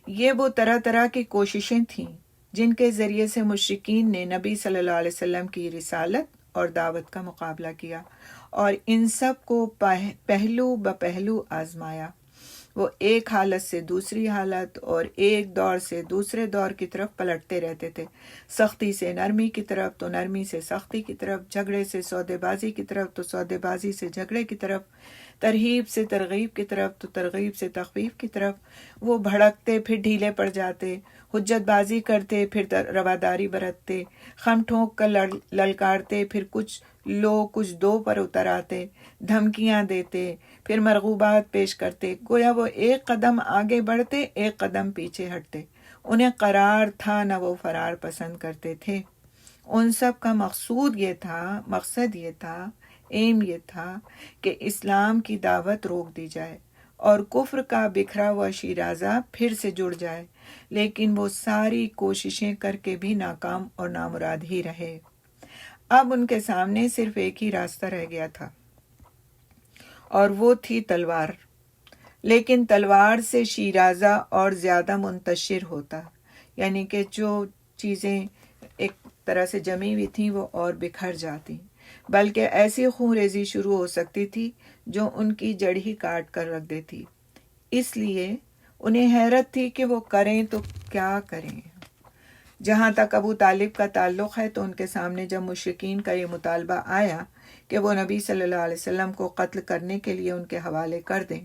یہ وہ طرح طرح کی کوششیں تھیں جن کے ذریعے سے مشرکین نے نبی صلی اللہ علیہ وسلم کی رسالت اور دعوت کا مقابلہ کیا اور ان سب کو پہلو بپہلو آزمایا۔ وہ ایک حالت سے دوسری حالت اور ایک دور سے دوسرے دور کی طرف پلٹتے رہتے تھے، سختی سے نرمی کی طرف تو نرمی سے سختی کی طرف، جھگڑے سے سودے بازی کی طرف تو سودے بازی سے جھگڑے کی طرف، ترغیب سے ترغیب کی طرف تو ترغیب سے تخفیف کی طرف۔ وہ بھڑکتے پھر ڈھیلے پڑ جاتے، حجت بازی کرتے پھر رواداری برتتے، خم ٹھونک کر للکارتے پھر کچھ لو کچھ دو پر اتر آتے، دھمکیاں دیتے پھر مرغوبات پیش کرتے، گویا وہ ایک قدم آگے بڑھتے ایک قدم پیچھے ہٹتے۔ انہیں قرار تھا نہ وہ فرار پسند کرتے تھے۔ ان سب کا مقصد یہ تھا ایم یہ تھا کہ اسلام کی دعوت روک دی جائے اور کفر کا بکھرا ہوا شیرازہ پھر سے جڑ جائے، لیکن وہ ساری کوششیں کر کے بھی ناکام اور نامراد ہی رہے۔ اب ان کے سامنے صرف ایک ہی راستہ رہ گیا تھا اور وہ تھی تلوار، لیکن تلوار سے شیرازہ اور زیادہ منتشر ہوتا، یعنی کہ جو چیزیں ایک طرح سے جمی ہوئی تھیں وہ اور بکھر جاتی، بلکہ ایسی خون ریزی شروع ہو سکتی تھی جو ان کی جڑ ہی کاٹ کر رکھ دیتی۔ اس لیے انہیں حیرت تھی کہ وہ کریں تو کیا کریں۔ جہاں تک ابو طالب کا تعلق ہے تو ان کے سامنے جب مشرکین کا یہ مطالبہ آیا کہ وہ نبی صلی اللہ علیہ وسلم کو قتل کرنے کے لیے ان کے حوالے کر دیں،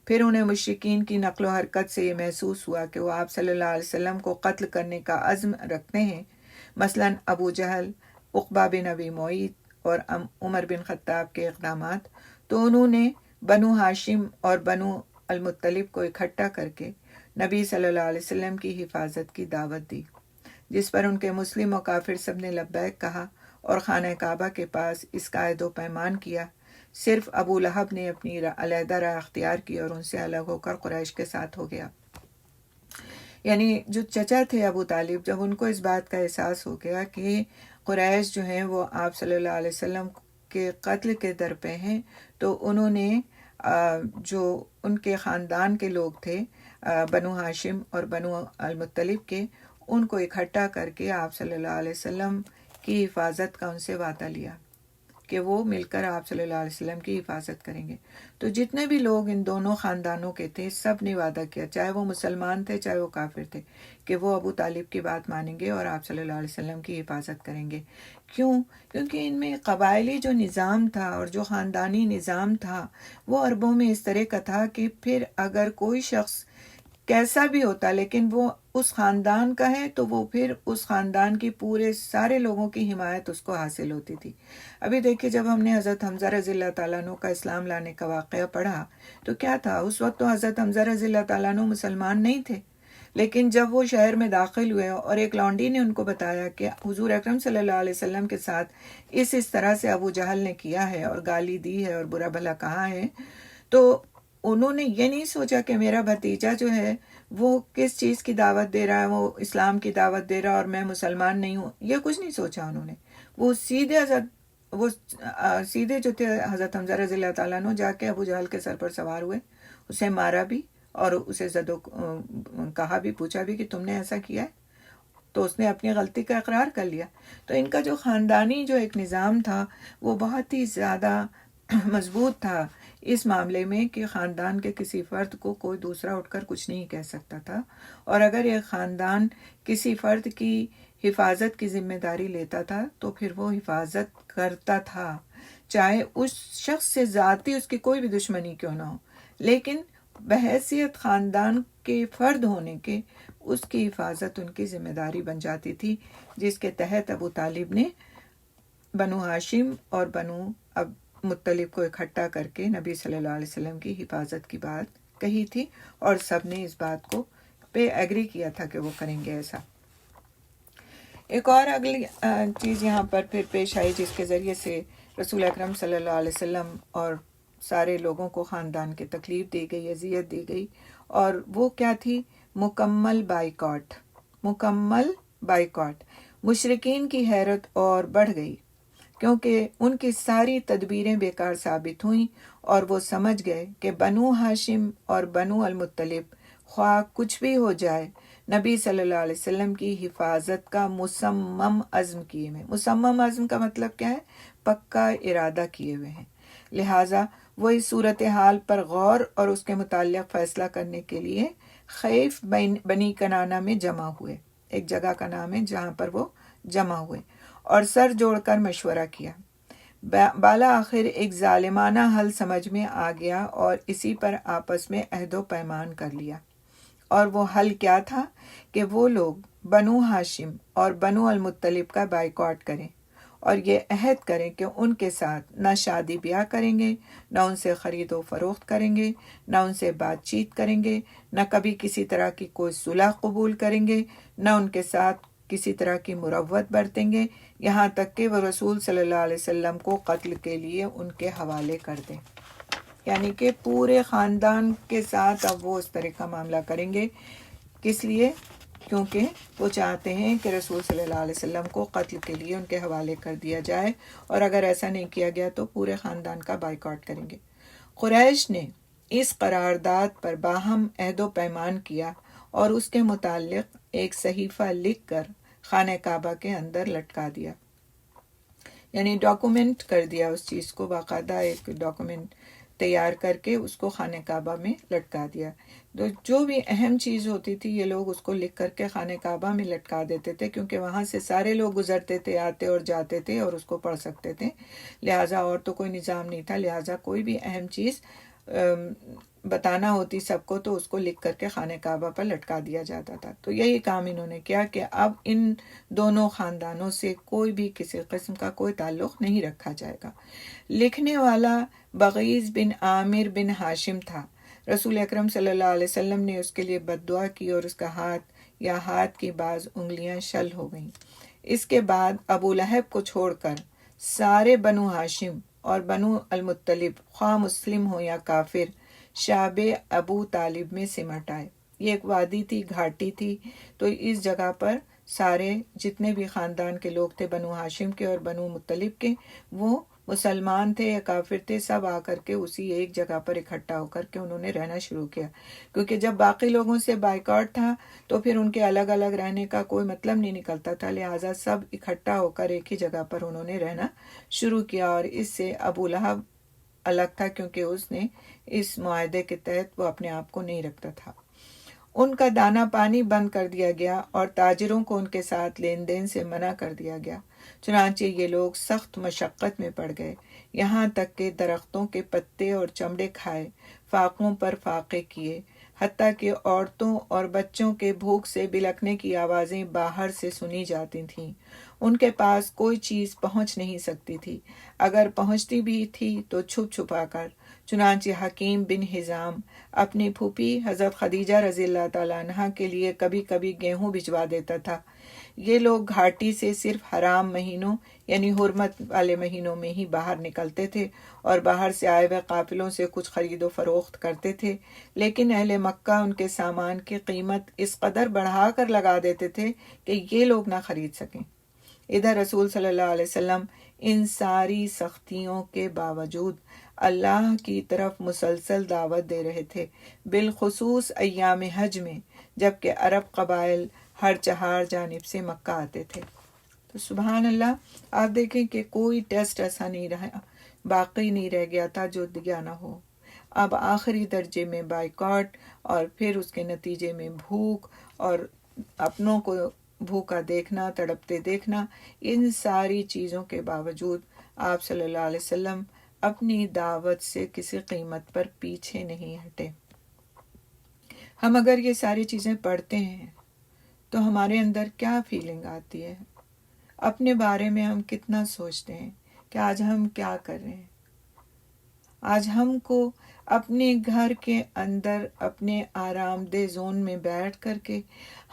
پھر انہیں مشرکین کی نقل و حرکت سے یہ محسوس ہوا کہ وہ آپ صلی اللہ علیہ وسلم کو قتل کرنے کا عزم رکھتے ہیں، مثلا ابو جہل، عقبہ بن ابی معیط اور عمر بن خطاب کے اقدامات، تو انہوں نے بنو ہاشم اور بنو المطلب کو اکٹھا کر کے نبی صلی اللہ علیہ وسلم کی حفاظت کی دعوت دی، جس پر ان کے مسلم و کافر سب نے لبیک کہا اور خانہ کعبہ کے پاس اس کا عہد و پیمان کیا۔ صرف ابو لہب نے اپنی علیحدہ راہ اختیار کی اور ان سے الگ ہو کر قریش کے ساتھ ہو گیا۔ یعنی جو چچا تھے ابو طالب، جب ان کو اس بات کا احساس ہو گیا کہ قریش جو ہیں وہ آپ صلی اللہ علیہ وسلم کے قتل کے در پہ ہیں، تو انہوں نے جو ان کے خاندان کے لوگ تھے بنو ہاشم اور بنو المطلب کے، ان کو اکٹھا کر کے آپ صلی اللہ علیہ وسلم کی حفاظت کا ان سے وعدہ لیا کہ وہ مل کر آپ صلی اللہ علیہ وسلم کی حفاظت کریں گے۔ تو جتنے بھی لوگ ان دونوں خاندانوں کے تھے سب نے وعدہ کیا، چاہے وہ مسلمان تھے چاہے وہ کافر تھے، کہ وہ ابو طالب کی بات مانیں گے اور آپ صلی اللہ علیہ وسلم کی حفاظت کریں گے۔ کیونکہ ان میں قبائلی جو نظام تھا اور جو خاندانی نظام تھا وہ عربوں میں اس طرح کا تھا کہ پھر اگر کوئی شخص کیسا بھی ہوتا لیکن وہ اس خاندان کا ہے تو وہ پھر اس خاندان کی پورے سارے لوگوں کی حمایت اس کو حاصل ہوتی تھی۔ ابھی دیکھیں جب ہم نے حضرت حمزہ رضی اللہ تعالیٰ عنہ کا اسلام لانے کا واقعہ پڑھا تو کیا تھا، اس وقت تو حضرت حمزہ رضی اللہ تعالیٰ عنہ مسلمان نہیں تھے، لیکن جب وہ شہر میں داخل ہوئے اور ایک لونڈی نے ان کو بتایا کہ حضور اکرم صلی اللہ علیہ وسلم کے ساتھ اس طرح سے ابو جہل نے کیا ہے اور گالی دی ہے اور برا بھلا کہا ہے، تو انہوں نے یہ نہیں سوچا کہ میرا بھتیجا جو ہے وہ کس چیز کی دعوت دے رہا ہے، وہ اسلام کی دعوت دے رہا ہے اور میں مسلمان نہیں ہوں، یہ کچھ نہیں سوچا انہوں نے۔ وہ سیدھے جو تھے حضرت حمزہ رضی اللہ تعالیٰ عنہ جا کے ابو جہل کے سر پر سوار ہوئے، اسے مارا بھی اور اسے کہا بھی، پوچھا بھی کہ تم نے ایسا کیا ہے، تو اس نے اپنی غلطی کا اقرار کر لیا۔ تو ان کا جو خاندانی جو ایک نظام تھا وہ بہت ہی زیادہ مضبوط تھا اس معاملے میں کہ خاندان کے کسی فرد کو کوئی دوسرا اٹھ کر کچھ نہیں کہہ سکتا تھا، اور اگر یہ خاندان کسی فرد کی حفاظت کی ذمہ داری لیتا تھا تو پھر وہ حفاظت کرتا تھا، چاہے اس شخص سے ذاتی اس کی کوئی بھی دشمنی کیوں نہ ہو، لیکن بحیثیت خاندان کے فرد ہونے کے اس کی حفاظت ان کی ذمہ داری بن جاتی تھی، جس کے تحت ابو طالب نے بنو ہاشم اور بنو مطلب کو اکٹھا کر کے نبی صلی اللہ علیہ وسلم کی حفاظت کی بات کہی تھی، اور سب نے اس بات کو پہ ایگری کیا تھا کہ وہ کریں گے ایسا۔ ایک اور اگلی چیز یہاں پر پھر پیش آئی جس کے ذریعے سے رسول اکرم صلی اللہ علیہ وسلم اور سارے لوگوں کو خاندان کے تکلیف دی گئی، اذیت دی گئی، اور وہ کیا تھی، مکمل بائیکاٹ۔ مشرکین کی حیرت اور بڑھ گئی کیونکہ ان کی ساری تدبیریں بیکار ثابت ہوئیں اور وہ سمجھ گئے کہ بنو ہاشم اور بنو المطلب خواہ کچھ بھی ہو جائے نبی صلی اللہ علیہ وسلم کی حفاظت کا مصمم عزم کیے ہوئے۔ مصمم عزم کا مطلب کیا ہے؟ پکا ارادہ کیے ہوئے ہیں۔ لہٰذا وہ اس صورتحال پر غور اور اس کے متعلق فیصلہ کرنے کے لیے خیف بنی کنانہ میں جمع ہوئے۔ ایک جگہ کا نام ہے جہاں پر وہ جمع ہوئے اور سر جوڑ کر مشورہ کیا۔ بالا آخر ایک ظالمانہ حل سمجھ میں آ گیا اور اسی پر آپس میں عہد و پیمان کر لیا۔ اور وہ حل کیا تھا کہ وہ لوگ بنو ہاشم اور بنو المطلب کا بائیکاٹ کریں اور یہ عہد کریں کہ ان کے ساتھ نہ شادی بیاہ کریں گے، نہ ان سے خرید و فروخت کریں گے، نہ ان سے بات چیت کریں گے، نہ کبھی کسی طرح کی کوئی صلح قبول کریں گے، نہ ان کے ساتھ کسی طرح کی مروت برتیں گے، یہاں تک کہ وہ رسول صلی اللہ علیہ وسلم کو قتل کے لیے ان کے حوالے کر دیں۔ یعنی کہ پورے خاندان کے ساتھ اب وہ اس طرح کا معاملہ کریں گے۔ کس لیے؟ کیونکہ وہ چاہتے ہیں کہ رسول صلی اللہ علیہ وسلم کو قتل کے لیے ان کے حوالے کر دیا جائے، اور اگر ایسا نہیں کیا گیا تو پورے خاندان کا بائیکاٹ کریں گے۔ قریش نے اس قرارداد پر باہم عہد و پیمان کیا اور اس کے متعلق ایک صحیفہ لکھ کر خانہ کعبہ کے اندر لٹکا دیا، یعنی ڈاکومنٹ کر دیا اس چیز کو، باقاعدہ ایک ڈاکومنٹ تیار کر کے اس کو خانہ کعبہ میں لٹکا دیا۔ تو جو بھی اہم چیز ہوتی تھی یہ لوگ اس کو لکھ کر کے خانہ کعبہ میں لٹکا دیتے تھے، کیونکہ وہاں سے سارے لوگ گزرتے تھے، آتے اور جاتے تھے اور اس کو پڑھ سکتے تھے، لہٰذا اور تو کوئی نظام نہیں تھا، لہٰذا کوئی بھی اہم چیز بتانا ہوتی سب کو تو اس کو لکھ کر کے خانہ کعبہ پر لٹکا دیا جاتا تھا۔ تو یہی کام انہوں نے کیا کہ اب ان دونوں خاندانوں سے کوئی بھی کسی قسم کا کوئی تعلق نہیں رکھا جائے گا۔ لکھنے والا بغیض بن عامر بن ہاشم تھا۔ رسول اکرم صلی اللہ علیہ وسلم نے اس کے لیے بد دعا کی اور اس کا ہاتھ کی بعض انگلیاں شل ہو گئیں۔ اس کے بعد ابو لہب کو چھوڑ کر سارے بنو ہاشم اور بنو المطلب خواہ مسلم ہو یا کافر شعب ابو طالب میں سمٹ آئے۔ یہ ایک وادی تھی، گھاٹی تھی، تو اس جگہ پر سارے جتنے بھی خاندان کے لوگ تھے بنو ہاشم کے اور بنو مطلب کے، وہ مسلمان تھے یا کافر تھے، سب آ کر کے اسی ایک جگہ پر اکٹھا ہو کر کے انہوں نے رہنا شروع کیا، کیونکہ جب باقی لوگوں سے بائیکاٹ تھا تو پھر ان کے الگ الگ رہنے کا کوئی مطلب نہیں نکلتا تھا، لہٰذا سب اکٹھا ہو کر ایک ہی جگہ پر انہوں نے رہنا شروع کیا۔ اور اس سے ابو لہب الگ تھا کیونکہ اس نے اس معاہدے کے تحت وہ اپنے آپ کو نہیں رکھتا تھا۔ ان کا دانہ پانی بند کر دیا گیا اور تاجروں کو ان کے ساتھ لین دین سے منع کر دیا گیا، چنانچہ یہ لوگ سخت مشقت میں پڑ گئے، یہاں تک کہ درختوں کے پتے اور چمڑے کھائے، فاقوں پر فاقے کیے، حتیٰ کہ عورتوں اور بچوں کے بھوک سے بلکنے کی آوازیں باہر سے سنی جاتی تھیں۔ ان کے پاس کوئی چیز پہنچ نہیں سکتی تھی، اگر پہنچتی بھی تھی تو چھپ چھپا کر۔ چنانچہ حکیم بن حزام اپنی پھوپھی حضرت خدیجہ رضی اللہ تعالیٰ عنہ کے لیے کبھی کبھی گیہوں بھجوا دیتا تھا۔ یہ لوگ گھاٹی سے صرف حرام مہینوں یعنی حرمت والے مہینوں میں ہی باہر نکلتے تھے اور باہر سے آئے ہوئے قافلوں سے کچھ خرید و فروخت کرتے تھے، لیکن اہل مکہ ان کے سامان کی قیمت اس قدر بڑھا کر لگا دیتے تھے کہ یہ لوگ نہ خرید سکیں۔ ادھر رسول صلی اللہ علیہ وسلم ان ساری سختیوں کے باوجود اللہ کی طرف مسلسل دعوت دے رہے تھے، بالخصوص ایام حج میں، جبکہ عرب قبائل ہر چہار جانب سے مکہ آتے تھے۔ تو سبحان اللہ، آپ دیکھیں کہ کوئی ٹیسٹ ایسا نہیں رہا، باقی نہیں رہ گیا تھا جو دیا نہ ہو۔ اب آخری درجے میں بائیکاٹ اور پھر اس کے نتیجے میں بھوک اور اپنوں کو بھوکا دیکھنا، تڑپتے دیکھنا، ان ساری چیزوں کے باوجود آپ صلی اللہ علیہ وسلم اپنی دعوت سے کسی قیمت پر پیچھے نہیں ہٹے۔ ہم اگر یہ ساری چیزیں پڑھتے ہیں تو ہمارے اندر کیا فیلنگ آتی ہے؟ اپنے بارے میں ہم کتنا سوچتے ہیں کہ آج ہم کیا کر رہے ہیں؟ آج ہم کو اپنے گھر کے اندر اپنے آرام دہ زون میں بیٹھ کر کے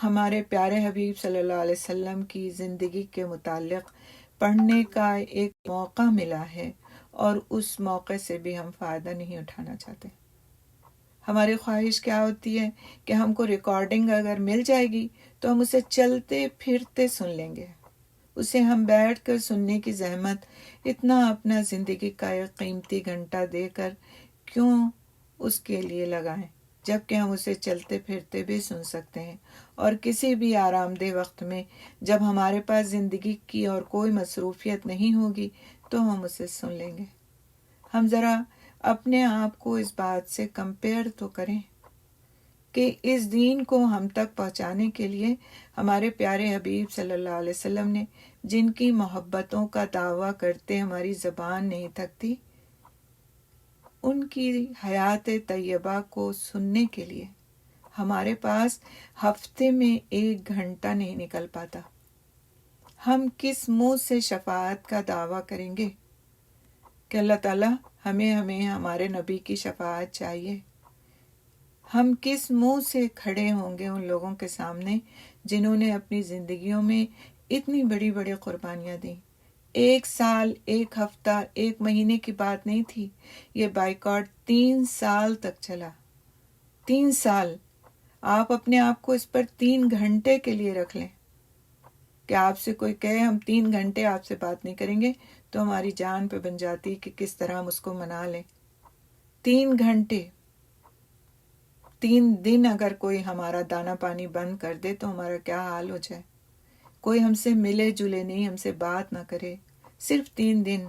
ہمارے پیارے حبیب صلی اللہ علیہ وسلم کی زندگی کے متعلق پڑھنے کا ایک موقع ملا ہے، اور اس موقع سے بھی ہم فائدہ نہیں اٹھانا چاہتے۔ ہماری خواہش کیا ہوتی ہے کہ ہم کو ریکارڈنگ اگر مل جائے گی تو ہم اسے چلتے پھرتے سن لیں گے. اسے ہم بیٹھ کر سننے کی زحمت اتنا اپنا زندگی کا ایک قیمتی گھنٹہ دے کر کیوں اس کے لیے لگائیں، جبکہ ہم اسے چلتے پھرتے بھی سن سکتے ہیں، اور کسی بھی آرام دہ وقت میں جب ہمارے پاس زندگی کی اور کوئی مصروفیت نہیں ہوگی تو ہم اسے سن لیں گے. ہم ذرا اپنے آپ کو اس بات سے کمپیئر تو کریں کہ اس دین کو ہم تک پہنچانے کے لیے ہمارے پیارے حبیب صلی اللہ علیہ وسلم نے جن کی محبتوں کا دعویٰ کرتے ہماری زبان نہیں تھکتی، ان کی حیات طیبہ کو سننے کے لیے ہمارے پاس ہفتے میں 1 گھنٹہ نہیں نکل پاتا. ہم کس منہ سے شفاعت کا دعویٰ کریں گے کہ اللہ تعالیٰ ہمیں ہمارے نبی کی شفاعت چاہیے؟ ہم کس منہ سے کھڑے ہوں گے ان لوگوں کے سامنے جنہوں نے اپنی زندگیوں میں اتنی بڑی بڑی قربانیاں دیں؟ 1 سال، 1 ہفتہ، 1 مہینے کی بات نہیں تھی. یہ بائیکاٹ 3 سال تک چلا. 3 سال. آپ اپنے آپ کو اس پر 3 گھنٹے کے لیے رکھ لیں کہ آپ سے کوئی کہے ہم 3 گھنٹے آپ سے بات نہیں کریں گے تو ہماری جان پہ بن جاتی کہ کس طرح ہم اس کو منا لیں. 3 گھنٹے، 3 دن اگر کوئی ہمارا دانا پانی بند کر دے تو ہمارا کیا حال ہو جائے. کوئی ہم سے ملے جلے نہیں، ہم سے بات نہ کرے، صرف 3 دن.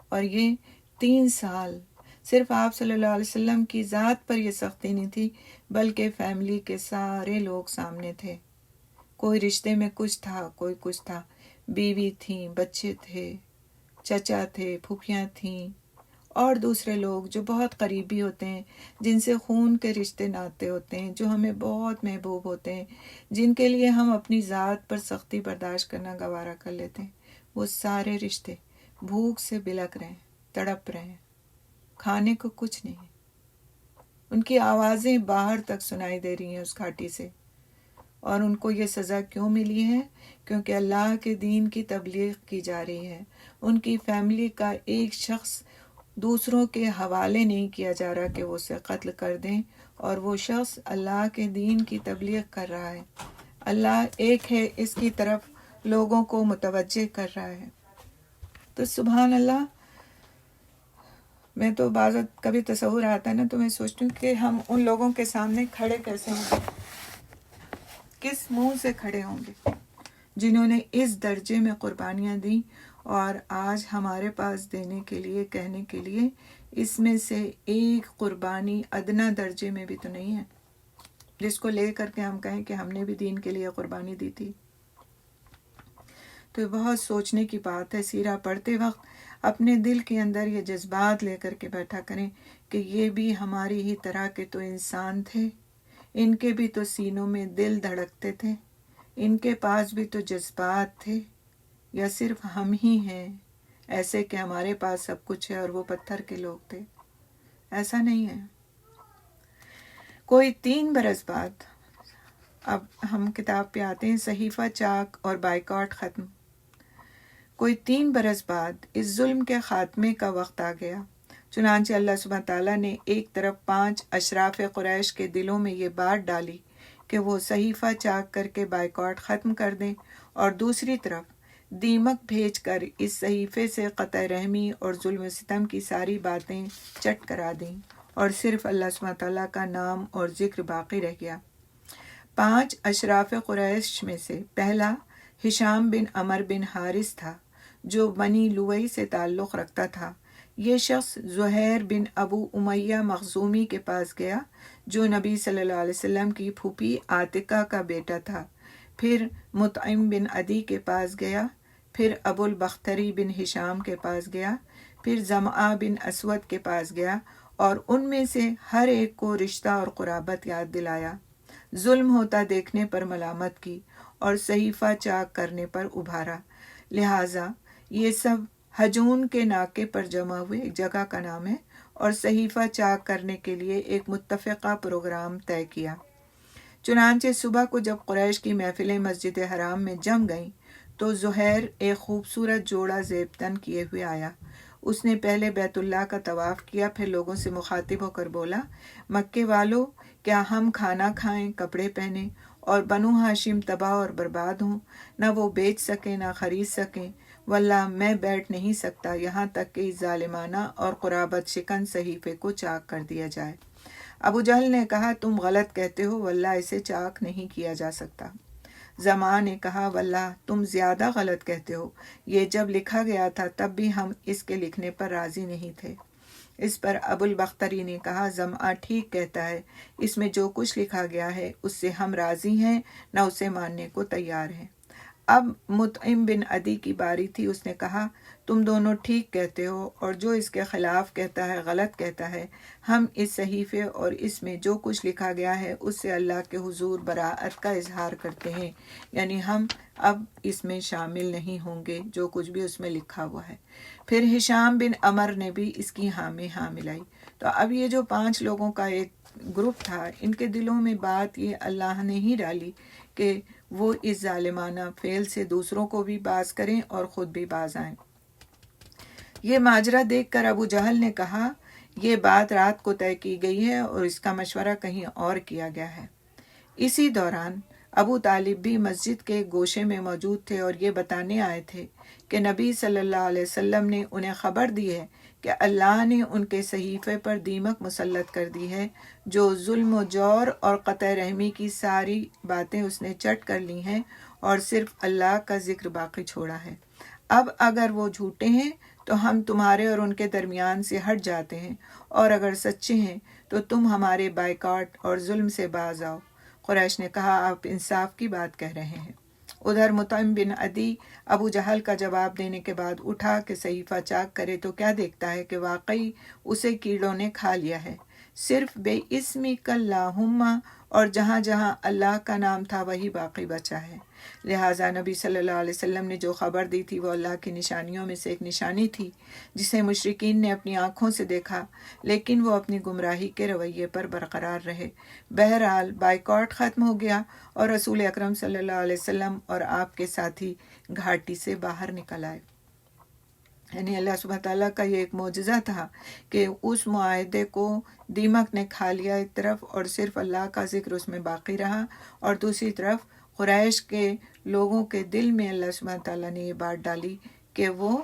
اور یہ 3 سال صرف آپ صلی اللہ علیہ وسلم کی ذات پر یہ سختی نہیں تھی، بلکہ فیملی کے سارے لوگ سامنے تھے. کوئی رشتے میں کچھ تھا، کوئی کچھ تھا، بیوی تھیں، بچے تھے، چچا تھے، پھوپھیاں تھیں، اور دوسرے لوگ جو بہت قریبی ہوتے ہیں، جن سے خون کے رشتے ناطے ہوتے ہیں، جو ہمیں بہت محبوب ہوتے ہیں، جن کے لیے ہم اپنی ذات پر سختی برداشت کرنا گوارا کر لیتے ہیں. وہ سارے رشتے بھوک سے بلک رہے ہیں، تڑپ رہے ہیں، کھانے کو کچھ نہیں. ان کی آوازیں باہر تک سنائی دے رہی ہیں اس گھاٹی سے. اور ان کو یہ سزا کیوں ملی ہے؟ کیونکہ اللہ کے دین کی تبلیغ کی جا رہی ہے. ان کی فیملی کا ایک شخص دوسروں کے حوالے نہیں کیا جا رہا کہ وہ اسے قتل کر دیں، اور وہ شخص اللہ کے دین کی تبلیغ کر رہا ہے. اللہ ایک ہے، اس کی طرف لوگوں کو متوجہ کر رہا ہے. تو سبحان اللہ. میں تو بعض کبھی تصور آتا ہے نا تو میں سوچتی ہوں کہ ہم ان لوگوں کے سامنے کھڑے کیسے ہوں گے، کس منہ سے کھڑے ہوں گے جنہوں نے اس درجے میں قربانیاں دیں، اور آج ہمارے پاس دینے کے لیے، کہنے کے لیے اس میں سے ایک قربانی ادنا درجے میں بھی تو نہیں ہے جس کو لے کر کے ہم کہیں کہ ہم نے بھی دین کے لیے قربانی دی تھی. تو بہت سوچنے کی بات ہے. سیرہ پڑھتے وقت اپنے دل کے اندر یہ جذبات لے کر کے بیٹھا کریں کہ یہ بھی ہماری ہی طرح کے تو انسان تھے، ان کے بھی تو سینوں میں دل دھڑکتے تھے، ان کے پاس بھی تو جذبات تھے، یا صرف ہم ہی ہیں ایسے کہ ہمارے پاس سب کچھ ہے اور وہ پتھر کے لوگ تھے؟ ایسا نہیں ہے. کوئی 3 برس بعد، اب ہم کتاب پہ آتے ہیں، صحیفہ چاک اور بائیکاٹ ختم. کوئی 3 برس بعد اس ظلم کے خاتمے کا وقت آ گیا. چنانچہ اللہ سبحانہ تعالیٰ نے ایک طرف 5 اشراف قریش کے دلوں میں یہ بات ڈالی کہ وہ صحیفہ چاک کر کے بائیکاٹ ختم کر دیں، اور دوسری طرف دیمک بھیج کر اس صحیفے سے قطع رحمی اور ظلم و ستم کی ساری باتیں چٹ کرا دیں، اور صرف اللہ سبحانہ تعالیٰ کا نام اور ذکر باقی رہ گیا. 5 اشراف قریش میں سے پہلا ہشام بن عمر بن حارث تھا، جو بنی لوئی سے تعلق رکھتا تھا. یہ شخص زہیر بن ابو امیہ مخزومی کے پاس گیا، جو نبی صلی اللہ علیہ وسلم کی پھوپھی عاتقہ کا بیٹا تھا. پھر مطعم بن عدی کے پاس گیا، پھر ابو البختری بن ہشام کے پاس گیا، پھر زمعہ بن اسود کے پاس گیا، اور ان میں سے ہر ایک کو رشتہ اور قرابت یاد دلایا. ظلم ہوتا دیکھنے پر ملامت کی، اور صحیفہ چاک کرنے پر ابھارا. لہٰذا یہ سب ہجون کے ناکے پر جمع ہوئے، ایک جگہ کا نام ہے، اور صحیفہ چاک کرنے کے لیے ایک متفقہ پروگرام طے کیا. چنانچہ صبح کو جب قریش کی محفلیں مسجد حرام میں جم گئیں تو زہیر ایک خوبصورت جوڑا زیب تن کیے ہوئے آیا. اس نے پہلے بیت اللہ کا طواف کیا، پھر لوگوں سے مخاطب ہو کر بولا، مکے والو، کیا ہم کھانا کھائیں، کپڑے پہنیں اور بنو ہاشم تباہ اور برباد ہوں، نہ وہ بیچ سکیں نہ خرید سکیں؟ واللہ میں بیٹھ نہیں سکتا یہاں تک کہ اس ظالمانہ اور قرابت شکن صحیفے کو چاک کر دیا جائے۔ ابو جہل نے کہا، تم غلط کہتے ہو، واللہ اسے چاک نہیں کیا جا سکتا۔ زما نے کہا، واللہ تم زیادہ غلط کہتے ہو، یہ جب لکھا گیا تھا تب بھی ہم اس کے لکھنے پر راضی نہیں تھے۔ اس پر ابو البختری نے کہا، زمعہ ٹھیک کہتا ہے، اس میں جو کچھ لکھا گیا ہے اس سے ہم راضی ہیں، نہ اسے ماننے کو تیار ہیں۔ اب مطعم بن عدی کی باری تھی، اس نے کہا، تم دونوں ٹھیک کہتے ہو، اور جو اس کے خلاف کہتا ہے غلط کہتا ہے۔ ہم اس صحیفے اور اس میں جو کچھ لکھا گیا ہے اس سے اللہ کے حضور براءت کا اظہار کرتے ہیں، یعنی ہم اب اس میں شامل نہیں ہوں گے جو کچھ بھی اس میں لکھا ہوا ہے۔ پھر ہشام بن عمر نے بھی اس کی ہاں میں ہاں ملائی۔ تو اب یہ جو 5 لوگوں کا ایک گروپ تھا، ان کے دلوں میں بات یہ اللہ نے ہی ڈالی کہ وہ اس ظالمانہ فعل سے دوسروں کو بھی باز کریں اور خود بھی باز آئیں۔ یہ ماجرا دیکھ کر ابو جہل نے کہا، یہ بات رات کو طے کی گئی ہے اور اس کا مشورہ کہیں اور کیا گیا ہے۔ اسی دوران ابو طالب بھی مسجد کے گوشے میں موجود تھے اور یہ بتانے آئے تھے کہ نبی صلی اللہ علیہ وسلم نے انہیں خبر دی ہے کہ اللہ نے ان کے صحیفے پر دیمک مسلط کر دی ہے، جو ظلم و جور اور قطع رحمی کی ساری باتیں اس نے چٹ کر لی ہیں اور صرف اللہ کا ذکر باقی چھوڑا ہے۔ اب اگر وہ جھوٹے ہیں تو ہم تمہارے اور ان کے درمیان سے ہٹ جاتے ہیں، اور اگر سچے ہیں تو تم ہمارے بائیکاٹ اور ظلم سے باز آؤ۔ قریش نے کہا، آپ انصاف کی بات کہہ رہے ہیں۔ ادھر مطعم بن عدی ابو جہل کا جواب دینے کے بعد اٹھا کہ صحیفہ چاک کرے تو کیا دیکھتا ہے کہ واقعی اسے کیڑوں نے کھا لیا ہے، صرف بے اسمک اللہم اور جہاں جہاں اللہ کا نام تھا وہی باقی بچا ہے۔ لہٰذا نبی صلی اللہ علیہ وسلم نے جو خبر دی تھی وہ اللہ کی نشانیوں میں سے ایک نشانی تھی جسے مشرکین نے اپنی آنکھوں سے دیکھا، لیکن وہ اپنی گمراہی کے رویے پر برقرار رہے۔ بہرحال بائیکاٹ ختم ہو گیا اور رسول اکرم صلی اللہ علیہ وسلم اور آپ کے ساتھی گھاٹی سے باہر نکل آئے۔ یعنی اللہ سبحانہ تعالیٰ کا یہ ایک معجزہ تھا کہ اس معاہدے کو دیمک نے کھا لیا ایک طرف، اور صرف اللہ کا ذکر اس میں باقی رہا، اور دوسری طرف قریش کے لوگوں کے دل میں اللہ سبحانہ تعالیٰ نے یہ بات ڈالی کہ وہ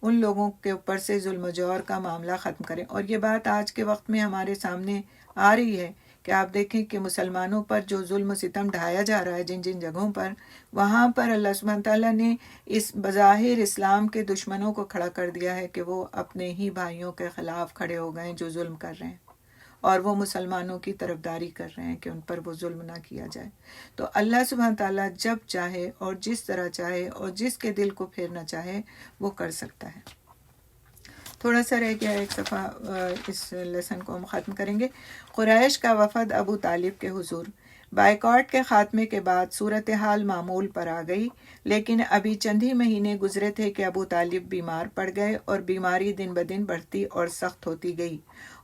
ان لوگوں کے اوپر سے ظلم و جور کا معاملہ ختم کریں۔ اور یہ بات آج کے وقت میں ہمارے سامنے آ رہی ہے کہ آپ دیکھیں کہ مسلمانوں پر جو ظلم و ستم ڈھایا جا رہا ہے جن جن جگہوں پر، وہاں پر اللہ سبحانہ تعالیٰ نے اس بظاہر اسلام کے دشمنوں کو کھڑا کر دیا ہے کہ وہ اپنے ہی بھائیوں کے خلاف کھڑے ہو گئے جو ظلم کر رہے ہیں، اور وہ مسلمانوں کی طرفداری کر رہے ہیں کہ ان پر وہ ظلم نہ کیا جائے۔ تو اللہ سبحانہ تعالیٰ جب چاہے اور جس طرح چاہے اور جس کے دل کو پھیرنا چاہے وہ کر سکتا ہے۔ تھوڑا سا رہ گیا ایک صفحہ، اس لیسن کو ہم ختم کریں گے۔ قریش کا وفد ابو طالب کے حضور۔ بائیکاٹ کے خاتمے کے بعد صورتحال معمول پر آ گئی، لیکن ابھی چند ہی مہینے گزرے تھے کہ ابو طالب بیمار پڑ گئے اور بیماری دن بدن بڑھتی اور سخت ہوتی گئی۔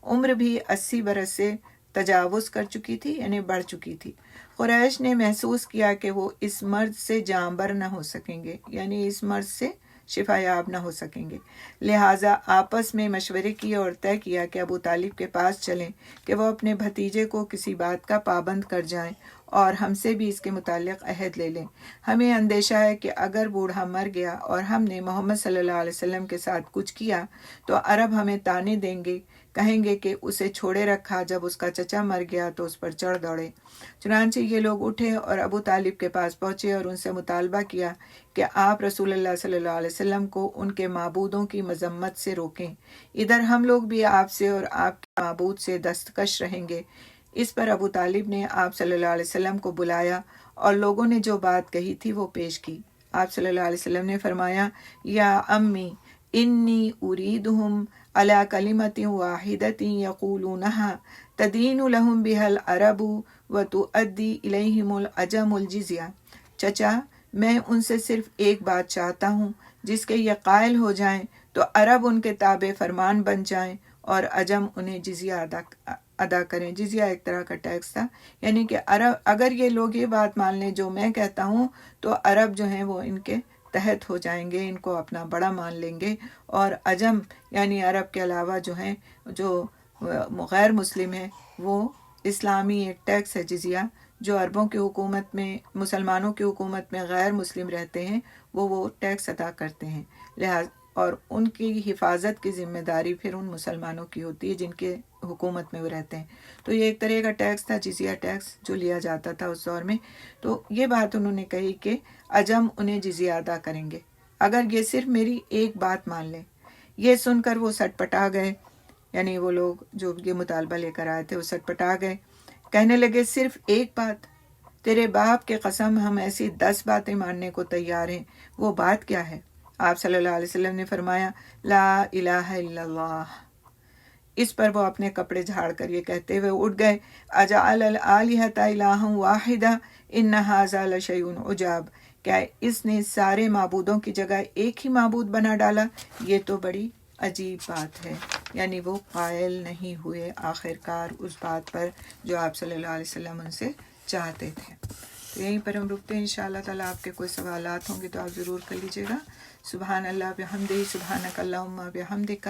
عمر بھی 80 برس سے تجاوز کر چکی تھی، یعنی بڑھ چکی تھی۔ قریش نے محسوس کیا کہ وہ اس مرض سے جانبر نہ ہو سکیں گے، یعنی اس مرض سے شفا یاب نہ ہو سکیں گے، لہٰذا آپس میں مشورے کیے اور طے کیا کہ ابو طالب کے پاس چلیں کہ وہ اپنے بھتیجے کو کسی بات کا پابند کر جائیں اور ہم سے بھی اس کے متعلق عہد لے لیں۔ ہمیں اندیشہ ہے کہ اگر بوڑھا مر گیا اور ہم نے محمد صلی اللہ علیہ وسلم کے ساتھ کچھ کیا تو عرب ہمیں طعنے دیں گے، کہیں گے کہ اسے چھوڑے رکھا، جب اس کا چچا مر گیا تو اس پر چڑھ دوڑے۔ چنانچہ یہ لوگ اٹھے اور ابو طالب کے پاس پہنچے اور ان سے مطالبہ کیا کہ آپ رسول اللہ صلی اللہ علیہ وسلم کو ان کے معبودوں کی مذمت سے روکیں، ادھر ہم لوگ بھی آپ سے اور آپ کے معبود سے دستکش رہیں گے۔ اس پر ابو طالب نے آپ صلی اللہ علیہ وسلم کو بلایا اور لوگوں نے جو بات کہی تھی وہ پیش کی۔ آپ صلی اللہ علیہ وسلم نے فرمایا، یا امی انی اریدہم علی کلمۃ واحدۃ یقولونہا تدین لہم بہا العرب وتؤدی الیہم العجم الجزیہ۔ چچا، میں ان سے صرف ایک بات چاہتا ہوں، جس کے یہ قائل ہو جائیں تو عرب ان کے تابع فرمان بن جائیں اور عجم انہیں جزیہ ادا کریں۔ جزیہ ایک طرح کا ٹیکس تھا، یعنی کہ عرب اگر یہ لوگ یہ بات مان لیں جو میں کہتا ہوں تو عرب جو ہیں وہ ان کے تحت ہو جائیں گے، ان کو اپنا بڑا مان لیں گے، اور عجم یعنی عرب کے علاوہ جو ہیں جو غیر مسلم ہیں وہ اسلامی ایک ٹیکس ہے جزیہ جو عربوں کی حکومت میں مسلمانوں کی حکومت میں غیر مسلم رہتے ہیں وہ ٹیکس ادا کرتے ہیں، لہٰذا اور ان کی حفاظت کی ذمہ داری پھر ان مسلمانوں کی ہوتی ہے جن کے حکومت میں وہ رہتے ہیں۔ تو یہ ایک طرح کا ٹیکس تھا، جزیہ ٹیکس جو لیا جاتا تھا اس دور میں۔ تو یہ بات انہوں نے کہی کہ عجم انہیں جزیہ ادا کریں گے اگر یہ صرف میری ایک بات مان لیں۔ یہ سن کر وہ سٹ پٹا گئے، یعنی وہ لوگ جو یہ مطالبہ لے کر آئے تھے وہ سٹ پٹا گئے، کہنے لگے صرف ایک بات؟ تیرے باپ کے قسم ہم ایسی 10 باتیں ماننے کو تیار ہیں، وہ بات کیا ہے؟ آپ صلی اللہ علیہ وسلم نے فرمایا لا الہ الا اللہ۔ اس پر وہ اپنے کپڑے جھاڑ کر یہ کہتے ہوئے اٹھ گئے اجعل الآلہۃ الہا واحدہ ان ھذا لشیء عجاب، کیا اس نے سارے معبودوں کی جگہ ایک ہی معبود بنا ڈالا؟ یہ تو بڑی عجیب بات ہے۔ یعنی وہ قائل نہیں ہوئے آخر کار اس بات پر جو آپ صلی اللہ علیہ وسلم ان سے چاہتے تھے۔ تو یہیں پر ہم رکتے ہیں، انشاءاللہ تعالیٰ آپ کے کوئی سوالات ہوں گے تو آپ ضرور کر لیجیے گا۔ سبحان اللہ بحمدہ، سبحانک اللہم بحمدک،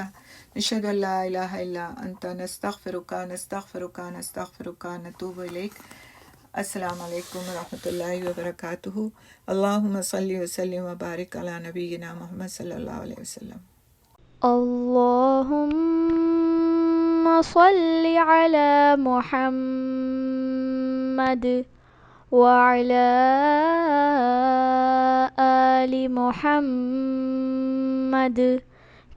نشہد ان لا الہ الا انت، نستغفرک نستغفرک نستغفرک نتوب الیک۔ السلام علیکم ورحمۃ اللہ وبرکاتہ۔ اللہم صلی وسلم وبارک علی نبینا محمد صلی اللہ علیہ وسلم۔ اللهم صل على محمد وعلى آل محمد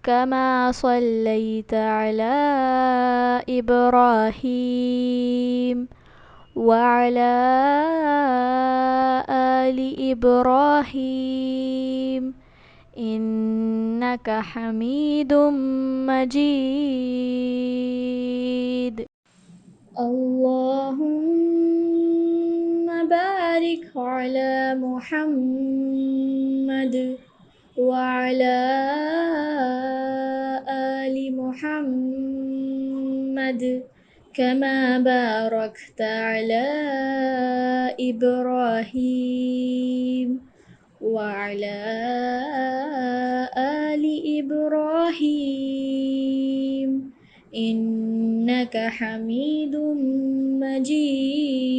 كما صليت على إبراهيم وعلى آل إبراهيم إنك حميد مجيد. اللهم بارك على محمد وعلى آل محمد كما باركت على إبراهيم وعلى آل إبراهيم إنك حميد مجيد.